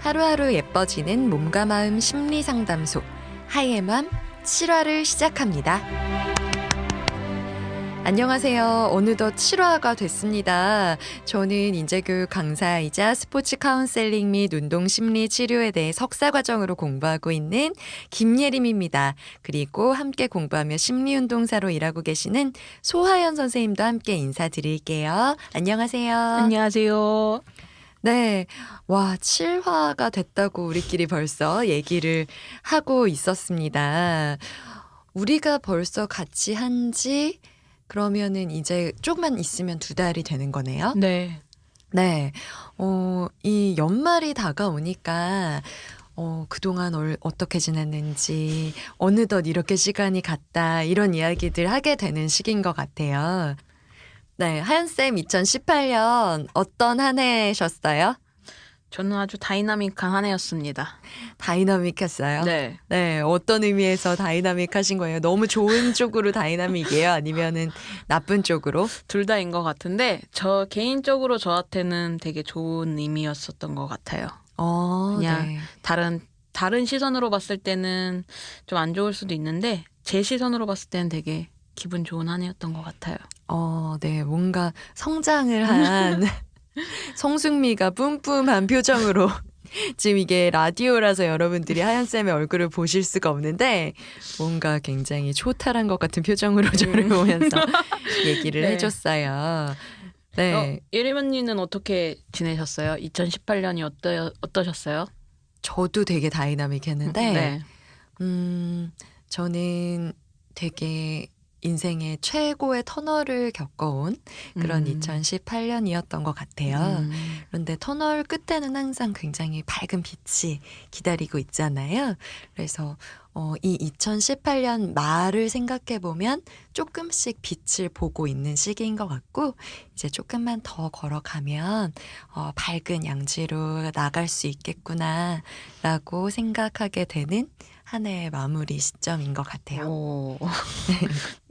하루하루 예뻐지는 몸과 마음 심리 상담소 하이엠맘 7화를 시작합니다. 안녕하세요. 어느덧 7화가 됐습니다. 저는 인재교육 강사이자 스포츠 카운셀링 및 운동 심리 치료에 대해 석사 과정으로 공부하고 있는 김예림입니다. 그리고 함께 공부하며 심리운동사로 일하고 계시는 소하연 선생님도 함께 인사드릴게요. 안녕하세요. 안녕하세요. 네. 와, 7화가 됐다고 우리끼리 벌써 얘기를 하고 있었습니다. 우리가 벌써 같이 한지 그러면은 이제 조금만 있으면 2달이 되는 거네요. 네. 네. 이 연말이 다가오니까 그동안 어떻게 지냈는지 어느덧 이렇게 시간이 갔다 이런 이야기들 하게 되는 시기인 것 같아요. 네, 하연쌤 2018년 어떤 한 해셨어요? 저는 아주 다이나믹한 한 해였습니다. 다이나믹했어요? 네. 네, 어떤 의미에서 다이나믹하신 거예요? 너무 좋은 쪽으로 다이나믹이에요? 아니면은 나쁜 쪽으로? 둘 다인 것 같은데 저 개인적으로 저한테는 되게 좋은 의미였었던 것 같아요. 그냥 네. 다른 시선으로 봤을 때는 좀 안 좋을 수도 있는데 제 시선으로 봤을 때는 되게 기분 좋은 한 해였던 것 같아요. 네, 뭔가 성장을 한 성숙미가 뿜뿜한 표정으로 지금 이게 라디오라서 여러분들이 하연쌤의 얼굴을 보실 수가 없는데 뭔가 굉장히 초탈한 것 같은 표정으로 저를 보면서 얘기를 네. 해줬어요. 네. 예림 언니는 어떻게 지내셨어요? 2018년이 어떠셨어요? 저도 되게 다이나믹했는데 네. 저는 되게 인생의 최고의 터널을 겪어온 그런 2018년이었던 것 같아요. 그런데 터널 끝에는 항상 굉장히 밝은 빛이 기다리고 있잖아요. 그래서 이 2018년 말을 생각해 보면 조금씩 빛을 보고 있는 시기인 것 같고 이제 조금만 더 걸어가면 밝은 양지로 나갈 수 있겠구나라고 생각하게 되는 한 해의 마무리 시점인 것 같아요. 오.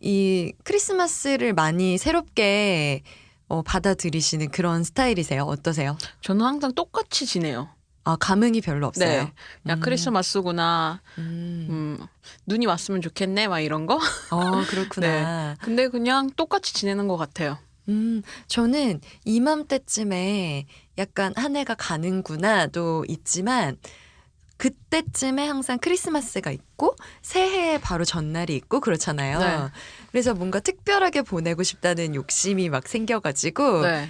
이 크리스마스를 많이 새롭게 받아들이시는 그런 스타일이세요? 어떠세요? 저는 항상 똑같이 지내요. 아, 감흥이 별로 없어요? 네. 야, 크리스마스구나. 음. 눈이 왔으면 좋겠네. 막 이런 거. 그렇구나. 근데 그냥 똑같이 지내는 것 같아요. 저는 이맘때쯤에 약간 한 해가 가는구나도 있지만 그때쯤에 항상 크리스마스가 있고 새해 바로 전날이 있고 그렇잖아요. 네. 그래서 뭔가 특별하게 보내고 싶다는 욕심이 막 생겨가지고 네.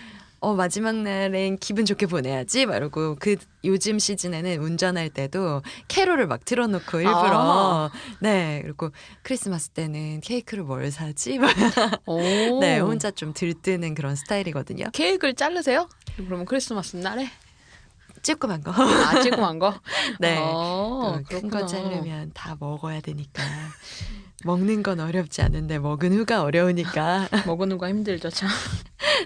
마지막 날엔 기분 좋게 보내야지 막 이러고 요즘 시즌에는 운전할 때도 캐롤을 막 틀어놓고 일부러 네, 그리고 크리스마스 때는 케이크를 뭘 사지? 막 오. 네, 혼자 좀 들뜨는 그런 스타일이거든요. 케이크를 자르세요? 그러면 크리스마스 날에? 찌끄만 거. 아, 찌그만 거? 네. 큰 거 그렇구나. 자르면 다 먹어야 되니까. 먹는 건 어렵지 않은데 먹은 후가 어려우니까. 먹는 거 힘들죠, 참.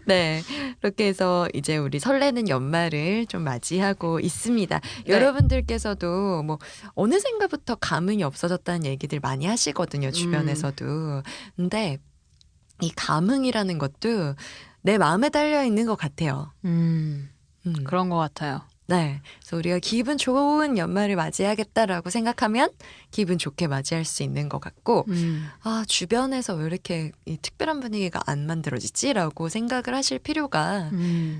네. 그렇게 해서 이제 우리 설레는 연말을 좀 맞이하고 있습니다. 네. 여러분들께서도 뭐 어느샌가부터 감흥이 없어졌다는 얘기들 많이 하시거든요. 주변에서도. 근데 이 감흥이라는 것도 내 마음에 달려 있는 것 같아요. 그런 것 같아요. 네. 그래서 우리가 기분 좋은 연말을 맞이하겠다라고 생각하면 기분 좋게 맞이할 수 있는 것 같고, 주변에서 왜 이렇게 이 특별한 분위기가 안 만들어지지라고 생각을 하실 필요가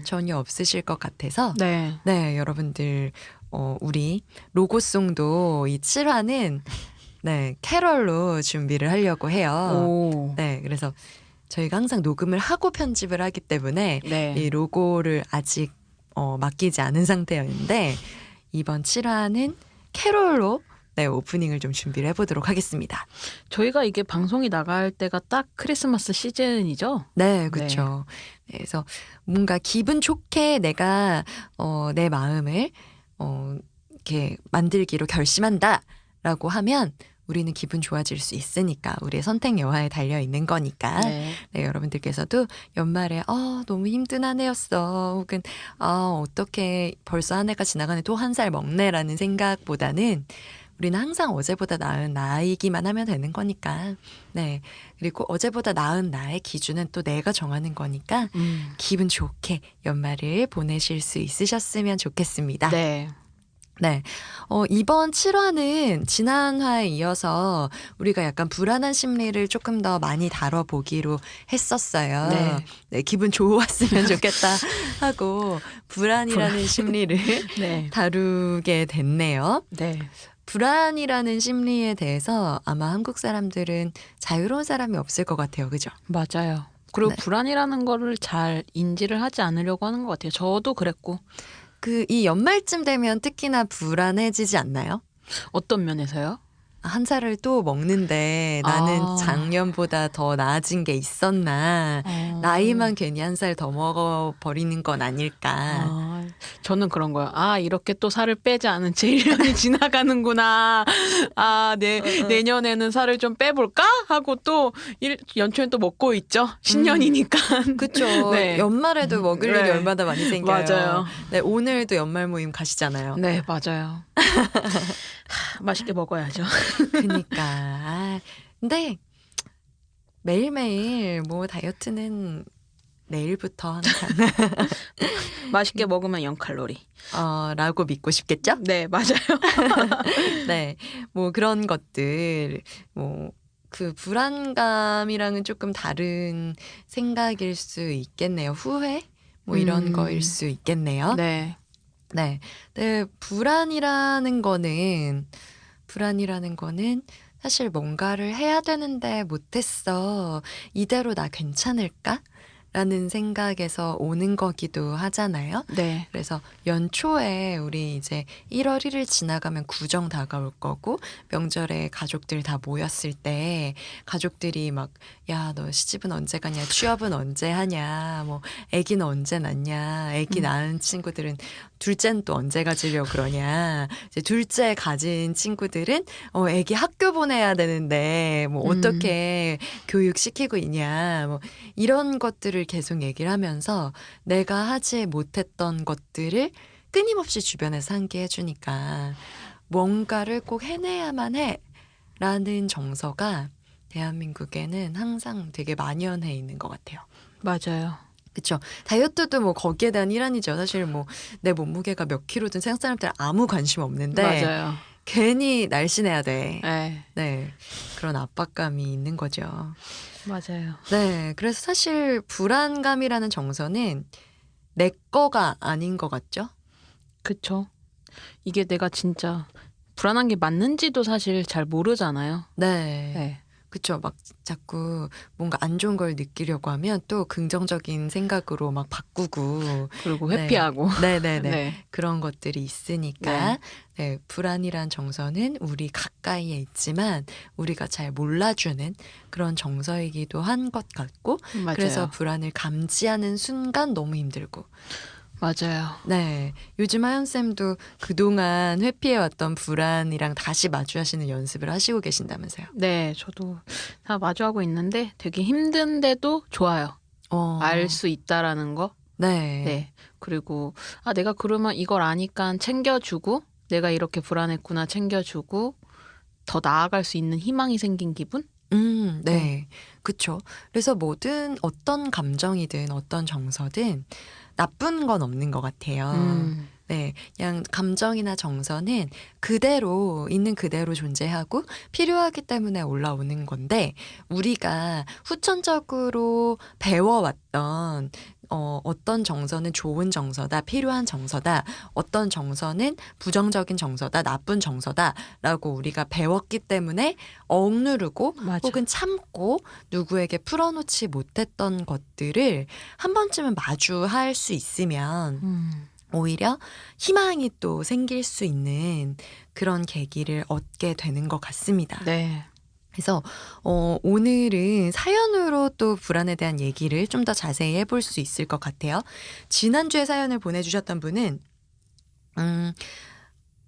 전혀 없으실 것 같아서, 네. 네, 여러분들, 우리 로고송도 이 7화는 네, 캐럴로 준비를 하려고 해요. 오. 네, 그래서 저희가 항상 녹음을 하고 편집을 하기 때문에 네. 이 로고를 아직 맡기지 않은 상태였는데 이번 7화는 캐롤로 네, 오프닝을 좀 준비를 해보도록 하겠습니다. 저희가 이게 방송이 나갈 때가 딱 크리스마스 시즌이죠? 네, 그렇죠. 네, 그래서 뭔가 기분 좋게 내가 내 마음을 이렇게 만들기로 결심한다라고 하면 우리는 기분 좋아질 수 있으니까 우리의 선택 여하에 달려 있는 거니까 네. 네, 여러분들께서도 연말에 너무 힘든 한 해였어 혹은 어떻게 벌써 한 해가 지나가네 또 한 살 먹네라는 생각보다는 우리는 항상 어제보다 나은 나이기만 하면 되는 거니까 네, 그리고 어제보다 나은 나의 기준은 또 내가 정하는 거니까 기분 좋게 연말을 보내실 수 있으셨으면 좋겠습니다. 네. 네. 이번 7화는 지난 화에 이어서 우리가 약간 불안한 심리를 조금 더 많이 다뤄보기로 했었어요. 네. 네, 기분 좋았으면 좋겠다 하고 불안이라는 심리를 네. 다루게 됐네요. 네. 불안이라는 심리에 대해서 아마 한국 사람들은 자유로운 사람이 없을 것 같아요. 그죠? 맞아요. 그리고 네. 불안이라는 거를 잘 인지를 하지 않으려고 하는 것 같아요. 저도 그랬고. 이 연말쯤 되면 특히나 불안해지지 않나요? 어떤 면에서요? 한 살을 또 먹는데 나는 아. 작년보다 더 나아진 게 있었나. 나이만 괜히 한 살 더 먹어버리는 건 아닐까. 저는 그런 거요. 이렇게 또 살을 빼지 않은 채 1년이 지나가는구나. 내년에는 살을 좀 빼볼까? 하고 또 연초엔 또 먹고 있죠. 신년이니까. 그쵸. 네. 연말에도 먹을 일이 네. 얼마나 많이 생겨요. 맞아요. 네, 오늘도 연말 모임 가시잖아요. 네, 맞아요. 맛있게 먹어야죠. 그니까. 근데 매일매일 뭐 다이어트는 내일부터 항상 맛있게 먹으면 0칼로리. 라고 믿고 싶겠죠? 네, 맞아요. 네. 뭐 그런 것들, 뭐, 그 불안감이랑은 조금 다른 생각일 수 있겠네요. 후회? 뭐 이런 거일 수 있겠네요. 네. 네. 네. 불안이라는 거는 사실 뭔가를 해야 되는데 못했어. 이대로 나 괜찮을까? 라는 생각에서 오는 거기도 하잖아요. 네. 그래서 연초에 우리 이제 1월 1일 지나가면 구정 다가올 거고 명절에 가족들 다 모였을 때 가족들이 막 야, 너 시집은 언제 가냐? 취업은 언제 하냐? 뭐 아기는 언제 낳냐? 아기 낳은 친구들은 둘째는 또 언제 가지려고 그러냐? 이제 둘째 가진 친구들은 아기 학교 보내야 되는데 뭐 어떻게 교육시키고 있냐? 뭐 이런 것들을 계속 얘기를 하면서 내가 하지 못했던 것들을 끊임없이 주변에서 상기해 주니까 뭔가를 꼭 해내야만 해라는 정서가 대한민국에는 항상 되게 만연해 있는 것 같아요. 맞아요. 그렇죠. 다이어트도 뭐 거기에 대한 일환이죠. 사실 뭐 내 몸무게가 몇 킬로든 세상 사람들 아무 관심 없는데 맞아요. 괜히 날씬해야 돼. 네. 네, 그런 압박감이 있는 거죠. 맞아요. 네, 그래서 사실 불안감이라는 정서는 내 거가 아닌 것 같죠? 그쵸. 이게 내가 진짜 불안한 게 맞는지도 사실 잘 모르잖아요. 네. 네. 그쵸. 막 자꾸 뭔가 안 좋은 걸 느끼려고 하면 또 긍정적인 생각으로 막 바꾸고. 그리고 네. 회피하고. 네네네. 네. 그런 것들이 있으니까. 네. 불안이란 정서는 우리 가까이에 있지만 우리가 잘 몰라주는 그런 정서이기도 한 것 같고. 맞아요. 그래서 불안을 감지하는 순간 너무 힘들고. 맞아요. 네. 요즘 하연쌤도 그동안 회피해왔던 불안이랑 다시 마주하시는 연습을 하시고 계신다면서요. 네, 저도 다 마주하고 있는데 되게 힘든데도 좋아요. 알 수 있다라는 거. 네. 네. 그리고 내가 그러면 이걸 아니까 챙겨주고 내가 이렇게 불안했구나 챙겨주고 더 나아갈 수 있는 희망이 생긴 기분? 네. 그쵸. 그래서 어떤 감정이든 어떤 정서든 나쁜 건 없는 것 같아요. 네. 그냥 감정이나 정서는 있는 그대로 존재하고 필요하기 때문에 올라오는 건데 우리가 후천적으로 배워왔던 어떤 정서는 좋은 정서다, 필요한 정서다, 어떤 정서는 부정적인 정서다, 나쁜 정서다라고 우리가 배웠기 때문에 억누르고 맞아. 혹은 참고 누구에게 풀어놓지 못했던 것들을 한 번쯤은 마주할 수 있으면 오히려 희망이 또 생길 수 있는 그런 계기를 얻게 되는 것 같습니다. 네. 그래서 오늘은 사연으로 또 불안에 대한 얘기를 좀 더 자세히 해볼 수 있을 것 같아요. 지난주에 사연을 보내주셨던 분은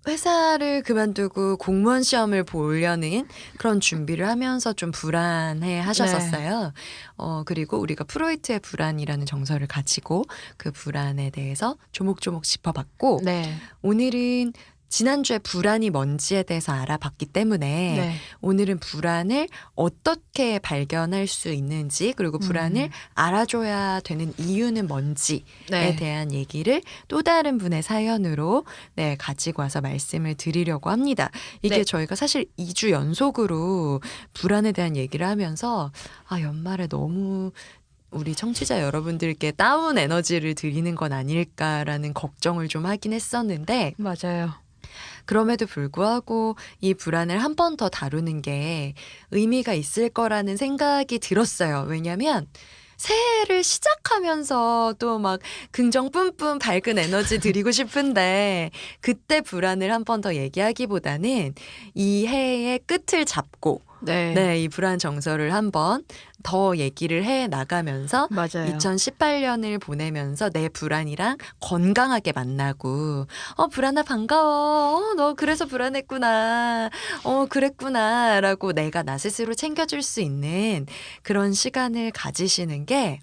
회사를 그만두고 공무원 시험을 보려는 그런 준비를 하면서 좀 불안해 하셨었어요. 그리고 우리가 프로이트의 불안이라는 정서를 가지고 그 불안에 대해서 조목조목 짚어봤고 네. 오늘은 지난주에 불안이 뭔지에 대해서 알아봤기 때문에 네. 오늘은 불안을 어떻게 발견할 수 있는지 그리고 불안을 알아줘야 되는 이유는 뭔지에 네. 대한 얘기를 또 다른 분의 사연으로 네, 가지고 와서 말씀을 드리려고 합니다. 이게 네. 저희가 사실 2주 연속으로 불안에 대한 얘기를 하면서 연말에 너무 우리 청취자 여러분들께 다운 에너지를 드리는 건 아닐까라는 걱정을 좀 하긴 했었는데 맞아요. 그럼에도 불구하고 이 불안을 한 번 더 다루는 게 의미가 있을 거라는 생각이 들었어요. 왜냐하면 새해를 시작하면서 또 막 긍정 뿜뿜 밝은 에너지 드리고 싶은데 그때 불안을 한 번 더 얘기하기보다는 이 해의 끝을 잡고 네, 이 불안 정서를 한번 더 얘기를 해 나가면서 맞아요. 2018년을 보내면서 내 불안이랑 건강하게 만나고 불안아 반가워. 너 그래서 불안했구나. 그랬구나. 라고 내가 나 스스로 챙겨줄 수 있는 그런 시간을 가지시는 게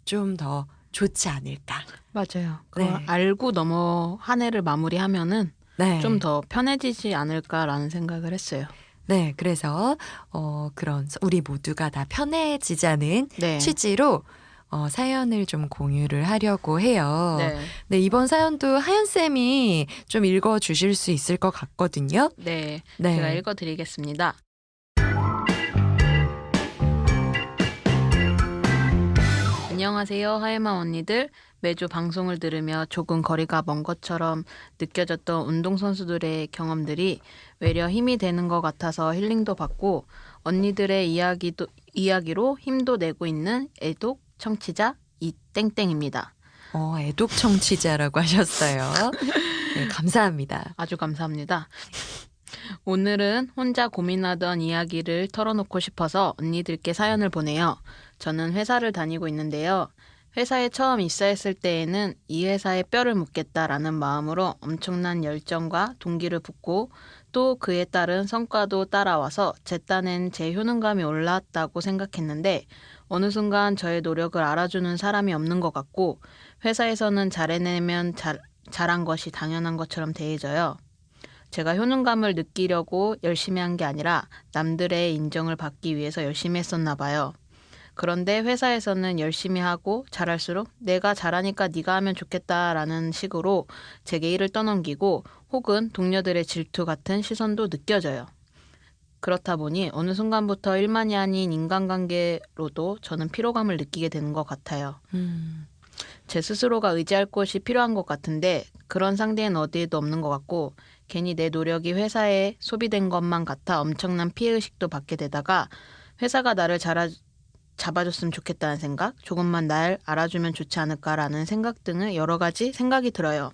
좀 더 좋지 않을까. 맞아요. 그걸 네. 알고 넘어 한 해를 마무리하면은 네. 좀 더 편해지지 않을까라는 생각을 했어요. 네, 그래서 그런 우리 모두가 다 편해지자는 네. 취지로 사연을 좀 공유를 하려고 해요. 네. 네, 이번 사연도 하연 쌤이 좀 읽어 주실 수 있을 것 같거든요. 네. 네. 제가 읽어드리겠습니다. 안녕하세요, 하예마 언니들. 매주 방송을 들으며 조금 거리가 먼 것처럼 느껴졌던 운동선수들의 경험들이 외려 힘이 되는 것 같아서 힐링도 받고 언니들의 이야기로 힘도 내고 있는 애독 청취자 이땡땡입니다. 애독 청취자라고 하셨어요. 네, 감사합니다. 아주 감사합니다. 오늘은 혼자 고민하던 이야기를 털어놓고 싶어서 언니들께 사연을 보내요. 저는 회사를 다니고 있는데요. 회사에 처음 입사했을 때에는 이 회사에 뼈를 묻겠다라는 마음으로 엄청난 열정과 동기를 붓고 또 그에 따른 성과도 따라와서 제 딴엔 제 효능감이 올랐다고 생각했는데 어느 순간 저의 노력을 알아주는 사람이 없는 것 같고 회사에서는 잘해내면 잘한 것이 당연한 것처럼 대해져요. 제가 효능감을 느끼려고 열심히 한 게 아니라 남들의 인정을 받기 위해서 열심히 했었나 봐요. 그런데 회사에서는 열심히 하고 잘할수록 내가 잘하니까 네가 하면 좋겠다라는 식으로 제게 일을 떠넘기고 혹은 동료들의 질투 같은 시선도 느껴져요. 그렇다 보니 어느 순간부터 일만이 아닌 인간관계로도 저는 피로감을 느끼게 되는 것 같아요. 제 스스로가 의지할 곳이 필요한 것 같은데 그런 상대는 어디에도 없는 것 같고 괜히 내 노력이 회사에 소비된 것만 같아 엄청난 피해의식도 받게 되다가 회사가 나를 잡아줬으면 좋겠다는 생각, 조금만 날 알아주면 좋지 않을까라는 생각 등의 여러 가지 생각이 들어요.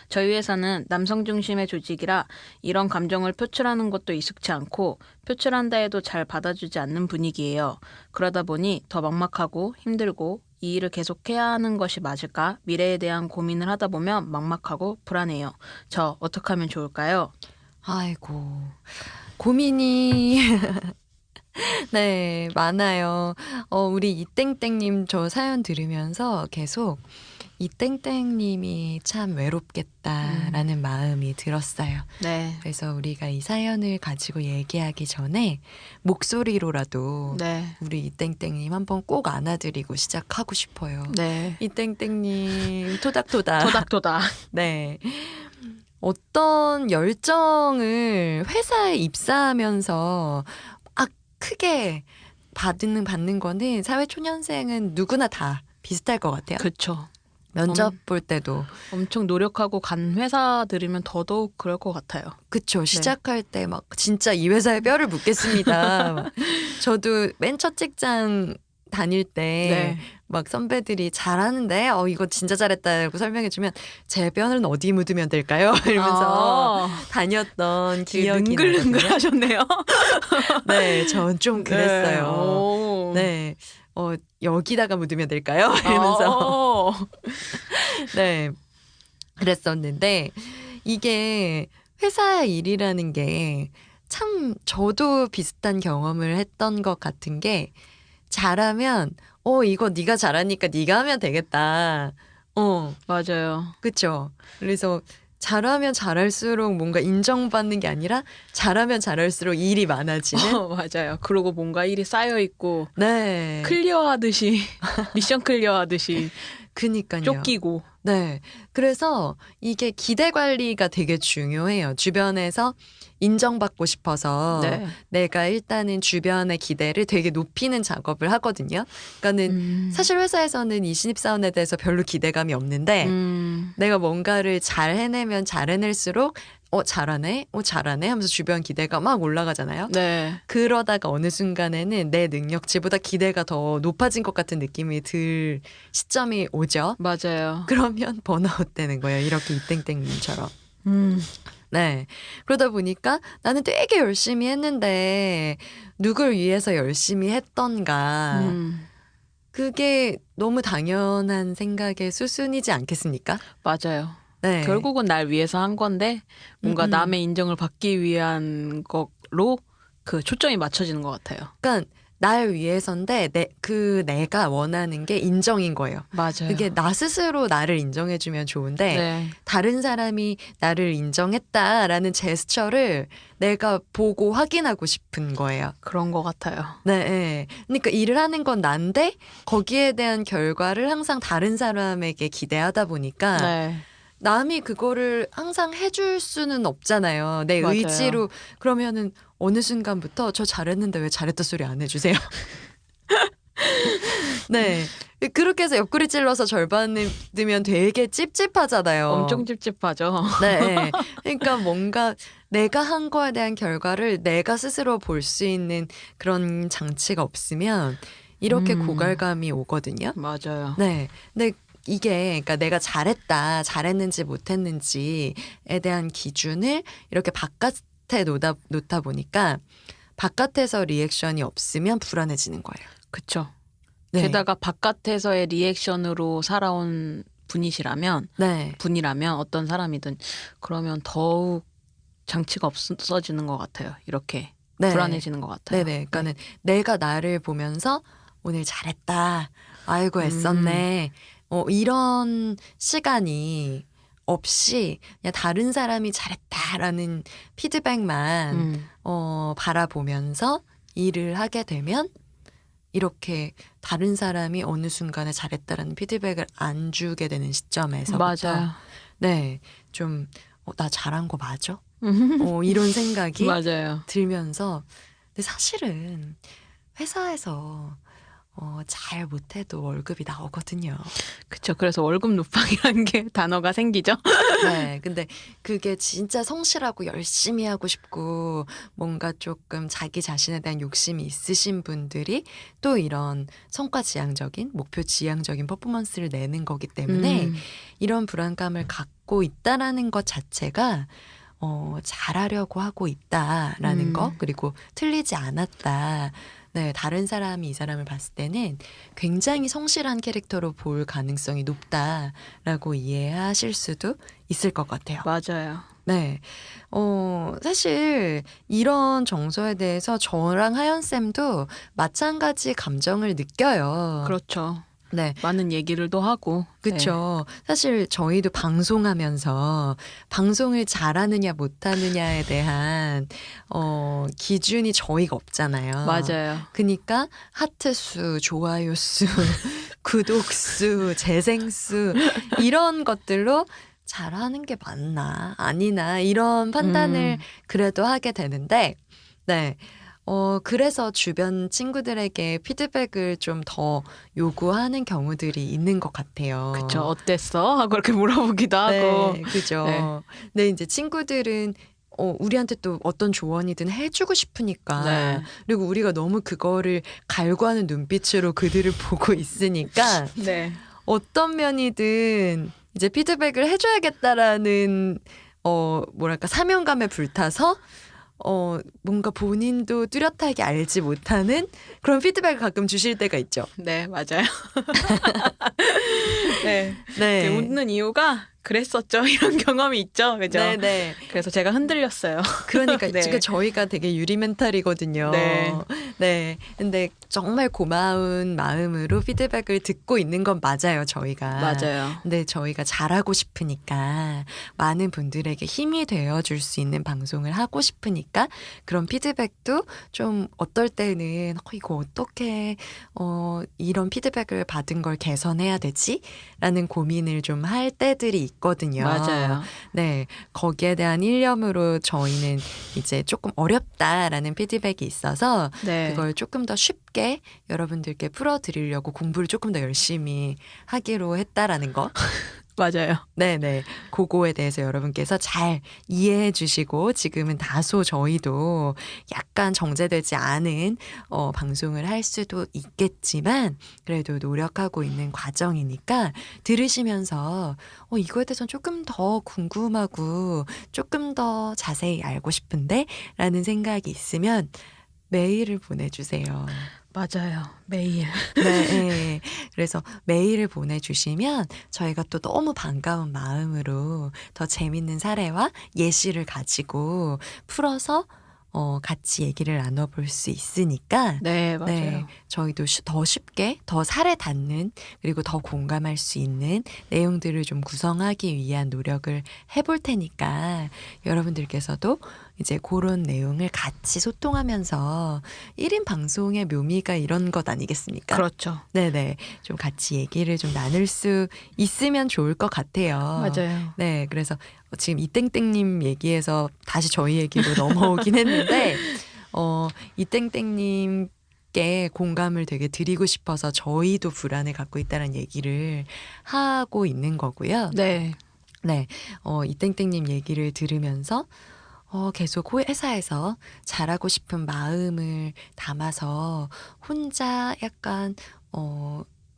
저희 회사는 남성 중심의 조직이라 이런 감정을 표출하는 것도 익숙치 않고 표출한다 해도 잘 받아주지 않는 분위기예요. 그러다 보니 더 막막하고 힘들고 이 일을 계속해야 하는 것이 맞을까? 미래에 대한 고민을 하다 보면 막막하고 불안해요. 저 어떻게 하면 좋을까요? 아이고, 고민이 네, 많아요. 우리 이땡땡님 저 사연 들으면서 계속 이땡땡님이 참 외롭겠다라는 마음이 들었어요. 네. 그래서 우리가 이 사연을 가지고 얘기하기 전에 목소리로라도 네. 우리 이땡땡님 한번 꼭 안아드리고 시작하고 싶어요. 네. 이땡땡님 토닥토닥. 토닥토닥. 네. 어떤 열정을 회사에 입사하면서 크게 받는 거는 사회초년생은 누구나 다 비슷할 것 같아요. 그렇죠. 면접 볼 때도 엄청 노력하고 간 회사들이면 더더욱 그럴 것 같아요. 그쵸. 시작할 때 막 진짜 이 회사에 뼈를 묻겠습니다. 저도 맨 첫 직장 다닐 때 막 선배들이 잘하는데 이거 진짜 잘했다고 설명해주면 제 뼈는 어디 묻으면 될까요? 이러면서 다녔던 기억이 능글능글 하셨네요. 네, 전 좀 그랬어요. 네, 여기다가 묻으면 될까요? 이러면서 네, 그랬었는데 이게 회사 일이라는 게 참 저도 비슷한 경험을 했던 것 같은 게 잘하면 이거 네가 잘하니까 네가 하면 되겠다. 맞아요. 그쵸. 그래서 잘하면 잘할수록 뭔가 인정받는 게 아니라 잘하면 잘할수록 일이 많아지는. 맞아요. 그러고 뭔가 일이 쌓여 있고 네. 클리어하듯이 미션 클리어하듯이 그니까요. 쫓기고. 네. 그래서 이게 기대 관리가 되게 중요해요. 주변에서 인정받고 싶어서 네. 내가 일단은 주변의 기대를 되게 높이는 작업을 하거든요. 그러니까는 사실 회사에서는 이 신입사원에 대해서 별로 기대감이 없는데 내가 뭔가를 잘 해내면 잘 해낼수록 잘하네? 잘하네? 하면서 주변 기대가 막 올라가잖아요. 네. 그러다가 어느 순간에는 내 능력치보다 기대가 더 높아진 것 같은 느낌이 들 시점이 오죠. 맞아요. 그러면 번아웃 되는 거예요. 이렇게 이땡땡님처럼. 음. 네. 그러다 보니까 나는 되게 열심히 했는데 누굴 위해서 열심히 했던가. 그게 너무 당연한 생각의 수순이지 않겠습니까? 맞아요. 네. 결국은 날 위해서 한 건데 뭔가 남의 인정을 받기 위한 거로 그 초점이 맞춰지는 것 같아요. 그러니까 날 위해서인데 내가 원하는 게 인정인 거예요. 맞아요. 그게 나 스스로 나를 인정해주면 좋은데 네. 다른 사람이 나를 인정했다라는 제스처를 내가 보고 확인하고 싶은 거예요. 그런 것 같아요. 네. 그러니까 일을 하는 건 난데 거기에 대한 결과를 항상 다른 사람에게 기대하다 보니까 네. 남이 그거를 항상 해줄 수는 없잖아요. 내 맞아요. 의지로. 그러면은 어느 순간부터 저 잘했는데 왜 잘했다 소리 안 해주세요? 네. 그렇게 해서 옆구리 찔러서 절반을 넣으면 되게 찝찝하잖아요. 엄청 찝찝하죠. 네. 그러니까 뭔가 내가 한 거에 대한 결과를 내가 스스로 볼 수 있는 그런 장치가 없으면 이렇게 고갈감이 오거든요. 맞아요. 네. 근데 이게 그러니까 내가 잘했다, 잘했는지 못했는지에 대한 기준을 이렇게 바깥에 놓다 보니까 바깥에서 리액션이 없으면 불안해지는 거예요. 그쵸. 네. 게다가 바깥에서의 리액션으로 살아온 분이라면 어떤 사람이든 그러면 더욱 장치가 없어지는 것 같아요. 이렇게 불안해지는 것 같아요. 네네. 그러니까는 내가 나를 보면서 오늘 잘했다. 아이고 애썼네. 이런 시간이 없이 그냥 다른 사람이 잘했다라는 피드백만 바라보면서 일을 하게 되면 이렇게 다른 사람이 어느 순간에 잘했다라는 피드백을 안 주게 되는 시점에서부터 맞아요. 네, 좀 나 잘한 거 맞아? 이런 생각이 맞아요. 들면서 근데 사실은 회사에서 잘 못해도 월급이 나오거든요. 그쵸. 그래서 월급 누팡이라는 게 단어가 생기죠. 네, 근데 그게 진짜 성실하고 열심히 하고 싶고 뭔가 조금 자기 자신에 대한 욕심이 있으신 분들이 또 이런 성과 지향적인 목표 지향적인 퍼포먼스를 내는 거기 때문에 이런 불안감을 갖고 있다라는 것 자체가 잘하려고 하고 있다라는 거 그리고 틀리지 않았다. 네, 다른 사람이 이 사람을 봤을 때는 굉장히 성실한 캐릭터로 볼 가능성이 높다라고 이해하실 수도 있을 것 같아요. 맞아요. 네. 사실 이런 정서에 대해서 저랑 하연쌤도 마찬가지 감정을 느껴요. 그렇죠. 네. 많은 얘기를 또 하고. 그렇죠. 사실 저희도 방송하면서 방송을 잘하느냐 못하느냐에 대한 기준이 저희가 없잖아요. 맞아요. 그러니까 하트 수, 좋아요 수, 구독 수, 재생 수 이런 것들로 잘하는 게 맞나 아니나 이런 판단을 그래도 하게 되는데 네. 그래서 주변 친구들에게 피드백을 좀 더 요구하는 경우들이 있는 것 같아요. 그쵸. 어땠어? 하고 이렇게 물어보기도 하고. 네, 그죠. 네. 근데 이제 친구들은 우리한테 또 어떤 조언이든 해주고 싶으니까 네. 그리고 우리가 너무 그거를 갈구하는 눈빛으로 그들을 보고 있으니까 네. 어떤 면이든 이제 피드백을 해줘야겠다라는 뭐랄까 사명감에 불타서 뭔가 본인도 뚜렷하게 알지 못하는 그런 피드백을 가끔 주실 때가 있죠. 네, 맞아요. 네. 네. 웃는 이유가 그랬었죠. 이런 경험이 있죠. 그죠? 네네. 그래서 제가 흔들렸어요. 그러니까 네. 지금 저희가 되게 유리 멘탈이거든요. 네. 네. 근데 정말 고마운 마음으로 피드백을 듣고 있는 건 맞아요, 저희가. 맞아요. 근데 저희가 잘하고 싶으니까 많은 분들에게 힘이 되어줄 수 있는 방송을 하고 싶으니까 그런 피드백도 좀 어떨 때는 이거 어떻게 이런 피드백을 받은 걸 개선해야 되지? 라는 고민을 좀 할 때들이 있거든요. 맞아요. 네. 거기에 대한 일념으로 저희는 이제 조금 어렵다라는 피드백이 있어서 네. 그걸 조금 더 쉽게 여러분들께 풀어드리려고 공부를 조금 더 열심히 하기로 했다라는 거. 맞아요. 네네. 그거에 대해서 여러분께서 잘 이해해 주시고 지금은 다소 저희도 약간 정제되지 않은 방송을 할 수도 있겠지만 그래도 노력하고 있는 과정이니까 들으시면서 이거에 대해서는 조금 더 궁금하고 조금 더 자세히 알고 싶은데 라는 생각이 있으면 메일을 보내주세요. 맞아요. 매일. 네, 예. 그래서 메일을 보내주시면 저희가 또 너무 반가운 마음으로 더 재밌는 사례와 예시를 가지고 풀어서 같이 얘기를 나눠볼 수 있으니까 네, 맞아요. 네, 저희도 더 쉽게 더 살에 닿는 그리고 더 공감할 수 있는 내용들을 좀 구성하기 위한 노력을 해볼 테니까 여러분들께서도 이제 그런 내용을 같이 소통하면서 1인 방송의 묘미가 이런 것 아니겠습니까? 그렇죠. 네네. 좀 같이 얘기를 좀 나눌 수 있으면 좋을 것 같아요. 맞아요. 네, 그래서 지금 이땡땡님 얘기에서 다시 저희 얘기로 넘어오긴 했는데, 이땡땡님께 공감을 되게 드리고 싶어서 저희도 불안을 갖고 있다는 얘기를 하고 있는 거고요. 네. 네, 이땡땡님 얘기를 들으면서 계속 회사에서 잘하고 싶은 마음을 담아서 혼자 약간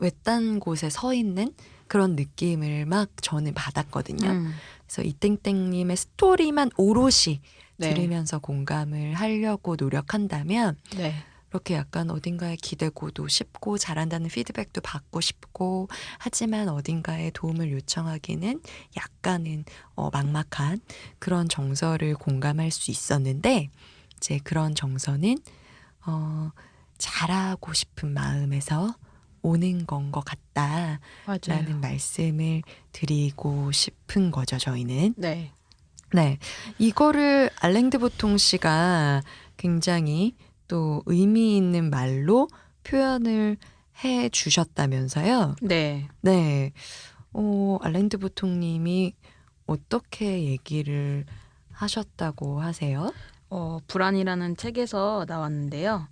외딴 곳에 서 있는 그런 느낌을 막 저는 받았거든요. 그래서 이땡땡님의 스토리만 오롯이 네. 들으면서 공감을 하려고 노력한다면 네. 이렇게 약간 어딘가에 기대고도 싶고 잘한다는 피드백도 받고 싶고 하지만 어딘가에 도움을 요청하기는 약간은 막막한 그런 정서를 공감할 수 있었는데 이제 그런 정서는 잘하고 싶은 마음에서 오는 건 것 같다라는 맞아요. 말씀을 드리고 싶은 거죠, 저희는. 네. 네. 이거를 알랭드 보통 씨가 굉장히 또 의미 있는 말로 표현을 해 주셨다면서요. 네. 네. 알랭드 보통님이 어떻게 얘기를 하셨다고 하세요? 불안이라는 책에서 나왔는데요.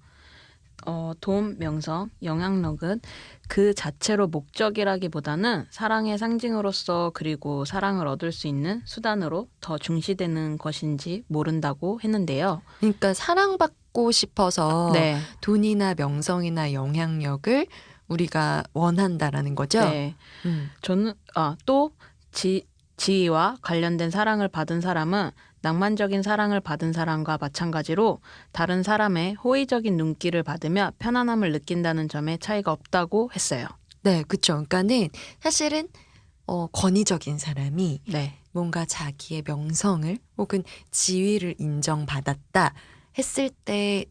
도움, 명성, 영향력은 그 자체로 목적이라기보다는 사랑의 상징으로서 그리고 사랑을 얻을 수 있는 수단으로 더 중시되는 것인지 모른다고 했는데요. 그러니까 사랑받고 싶어서 네. 돈이나 명성이나 영향력을 우리가 원한다라는 거죠. 네. 저는 또 지위와 관련된 사랑을 받은 사람은 낭만적인 사랑을 받은 사람과 마찬가지로 다른 사람의 호의적인 눈길을 받으며 편안함을 느낀다는 점에 차이가 없다고 했어요. 네, 그렇죠. 그러니까는 사실은 권위적인 사람이 네. 뭔가 자기의 명성을 혹은 지위를 인정받았다 했을 때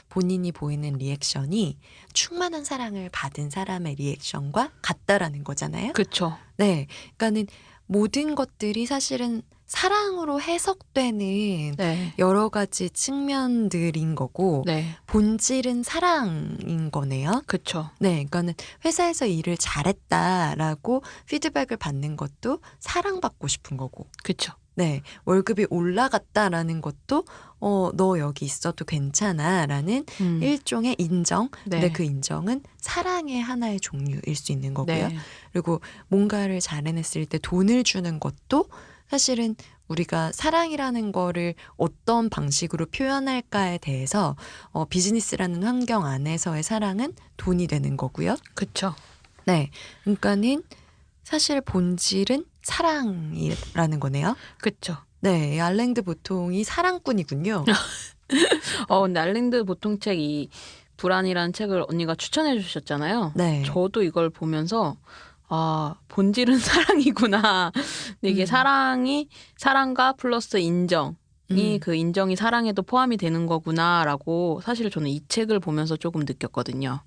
본인이 보이는 리액션이 충만한 사랑을 받은 사람의 리액션과 같다라는 거잖아요. 그렇죠. 네, 그러니까는 모든 것들이 사실은 사랑으로 해석되는 네. 여러 가지 측면들인 거고 네. 본질은 사랑인 거네요. 그렇죠. 네, 그러니까는 회사에서 일을 잘했다라고 피드백을 받는 것도 사랑받고 싶은 거고, 그렇죠. 네, 월급이 올라갔다라는 것도 너 여기 있어도 괜찮아라는 일종의 인정. 네. 근데 그 인정은 사랑의 하나의 종류일 수 있는 거고요. 네. 그리고 뭔가를 잘 해냈을 때 돈을 주는 것도 사실은 우리가 사랑이라는 거를 어떤 방식으로 표현할까에 대해서 비즈니스라는 환경 안에서의 사랑은 돈이 되는 거고요. 그렇죠. 네, 그러니까는 사실 본질은 사랑이라는 거네요. 그렇죠. 네, 알랭드 보통이 사랑꾼이군요. 근데 알랭드 보통 책 이 불안이라는 책을 언니가 추천해 주셨잖아요. 네. 저도 이걸 보면서 본질은 사랑이구나. 근데 이게 사랑과 플러스 인정, 그 인정이 사랑에도 포함이 되는 거구나라고 사실 저는 이 책을 보면서 조금 느꼈거든요.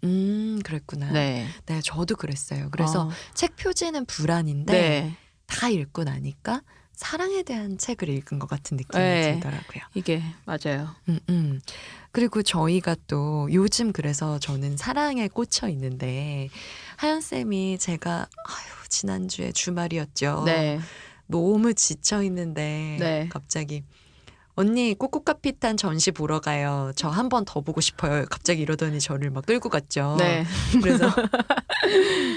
그랬구나. 네. 네, 저도 그랬어요. 그래서 책 표지는 불안인데 네. 다 읽고 나니까 사랑에 대한 책을 읽은 것 같은 느낌이 네. 들더라고요. 이게 맞아요. 그리고 저희가 또 요즘 그래서 저는 사랑에 꽂혀 있는데 하연쌤이 제가 지난주에 주말이었죠. 네. 너무 지쳐 있는데 네. 갑자기 언니 꼬꼬카피탄 전시 보러 가요. 저 한 번 더 보고 싶어요. 갑자기 이러더니 저를 막 끌고 갔죠. 네.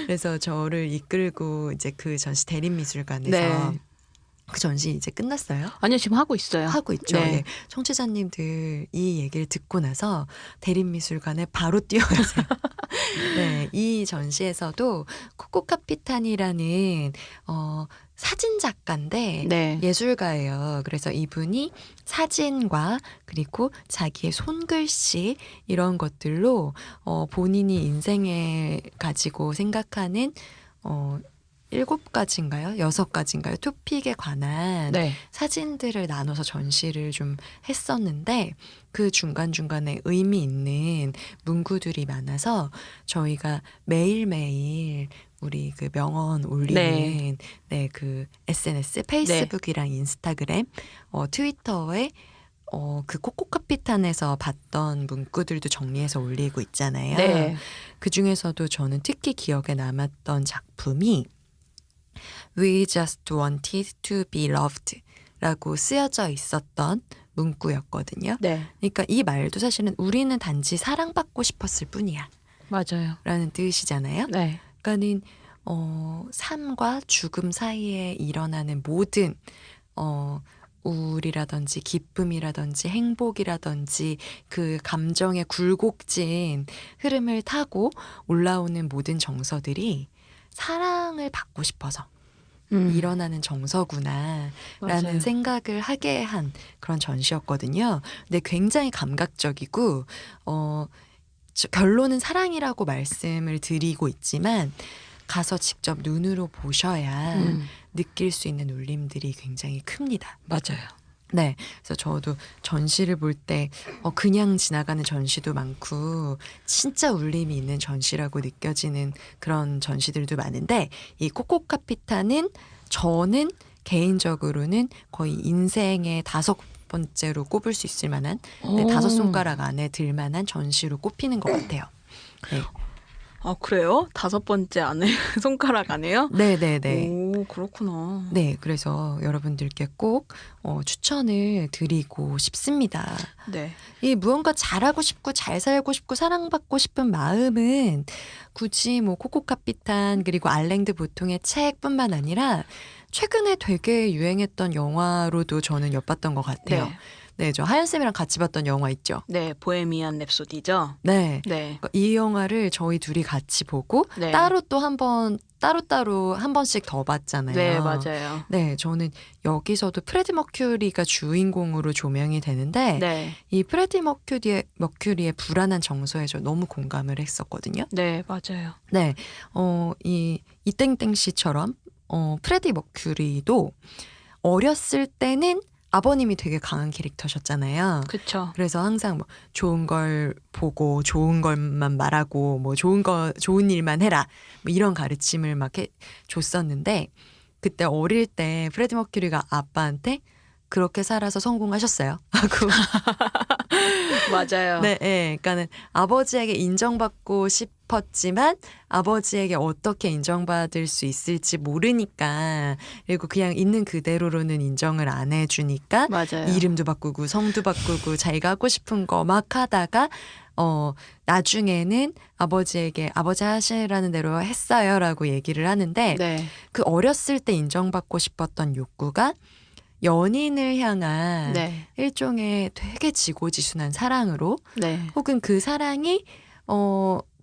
그래서 저를 이끌고 이제 그 전시 대림미술관에서 네. 그 전시 이제 끝났어요. 아니요, 지금 하고 있어요. 하고 있죠. 네. 예. 청취자님들 이 얘기를 듣고 나서 대림미술관에 바로 뛰어가세요. 네, 이 전시에서도 코코카피탄이라는 사진 작가인데 네. 예술가예요. 그래서 이분이 사진과 그리고 자기의 손글씨 이런 것들로 본인이 인생에 가지고 생각하는 7가지인가요? 6가지인가요? 토픽에 관한 네. 사진들을 나눠서 전시를 좀 했었는데 그 중간중간에 의미 있는 문구들이 많아서 저희가 매일매일 우리 그 명언 올리는 그 SNS, 페이스북이랑 인스타그램, 트위터에 그 코코카피탄에서 봤던 문구들도 정리해서 올리고 있잖아요. 네. 그 중에서도 저는 특히 기억에 남았던 작품이 We just wanted to be loved 라고 쓰여져 있었던 문구였거든요. 네. 그러니까 이 말도 사실은 우리는 단지 사랑받고 싶었을 뿐이야 맞아요. 라는 뜻이잖아요. 네. 그러니까는 삶과 죽음 사이에 일어나는 모든 우울이라든지 기쁨이라든지 행복이라든지 그 감정의 굴곡진 흐름을 타고 올라오는 모든 정서들이 사랑을 받고 싶어서 일어나는 정서구나 라는 맞아요. 생각을 하게 한 그런 전시였거든요. 근데 굉장히 감각적이고 결론은 사랑이라고 말씀을 드리고 있지만 가서 직접 눈으로 보셔야 느낄 수 있는 울림들이 굉장히 큽니다. 맞아요. 네, 그래서 저도 전시를 볼 때 그냥 지나가는 전시도 많고 진짜 울림이 있는 전시라고 느껴지는 그런 전시들도 많은데 이 코코카피타는 저는 개인적으로는 거의 인생의 5번째로 꼽을 수 있을 만한 5손가락 안에 들 만한 전시로 꼽히는 것 같아요. 네. 아, 그래요? 5번째 안에 손가락 안에요? 네네네. 오, 그렇구나. 네, 그래서 여러분들께 꼭 추천을 드리고 싶습니다. 네. 이 무언가 잘하고 싶고 잘 살고 싶고 사랑받고 싶은 마음은 굳이 뭐 코코카피탄 그리고 알랭드 보통의 책뿐만 아니라 최근에 되게 유행했던 영화로도 저는 엿봤던 것 같아요. 네. 네, 저 하연쌤이랑 같이 봤던 영화 있죠? 네, 보헤미안 랩소디죠? 네. 네. 그러니까 이 영화를 저희 둘이 같이 보고 네. 따로 또 따로따로 한 번씩 더 봤잖아요. 네, 맞아요. 네, 저는 여기서도 프레디 머큐리가 주인공으로 조명이 되는데 네. 이 프레디 머큐리의 불안한 정서에 저 너무 공감을 했었거든요. 네, 맞아요. 네, 이땡땡 씨처럼 프레디 머큐리도 어렸을 때는 아버님이 되게 강한 캐릭터셨잖아요. 그쵸. 그래서 항상 뭐 좋은 걸 보고 좋은 것만 말하고 뭐 좋은 일만 해라 뭐 이런 가르침을 막 줬었는데 그때 어릴 때 프레디 머큐리가 아빠한테 그렇게 살아서 성공하셨어요 하고 맞아요. 네, 그러니까는 아버지에게 인정받고 싶었지만 아버지에게 어떻게 인정받을 수 있을지 모르니까 그리고 그냥 있는 그대로로는 인정을 안 해주니까 맞아요. 이름도 바꾸고 성도 바꾸고 자기가 하고 싶은 거 막 하다가 나중에는 아버지에게 아버지 하시라는 대로 했어요라고 얘기를 하는데 네. 그 어렸을 때 인정받고 싶었던 욕구가 연인을 향한 네. 일종의 되게 지고지순한 사랑으로 네. 혹은 그 사랑이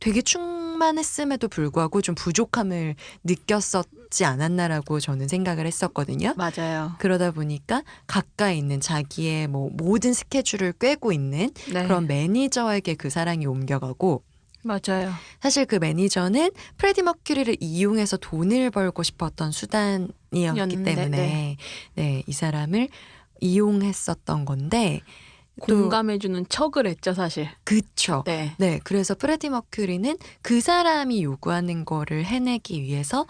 되게 충만했음에도 불구하고 좀 부족함을 느꼈었지 않았나라고 저는 생각을 했었거든요. 맞아요. 그러다 보니까 가까이 있는 자기의 뭐 모든 스케줄을 꿰고 있는 네. 그런 매니저에게 그 사랑이 옮겨가고 맞아요. 사실 그 매니저는 프레디 머큐리를 이용해서 돈을 벌고 싶었던 수단이었기 였는데, 때문에 네, 이 사람을 이용했었던 건데 또 공감해주는 척을 했죠, 사실. 그쵸. 네. 네, 그래서 프레디 머큐리는 그 사람이 요구하는 거를 해내기 위해서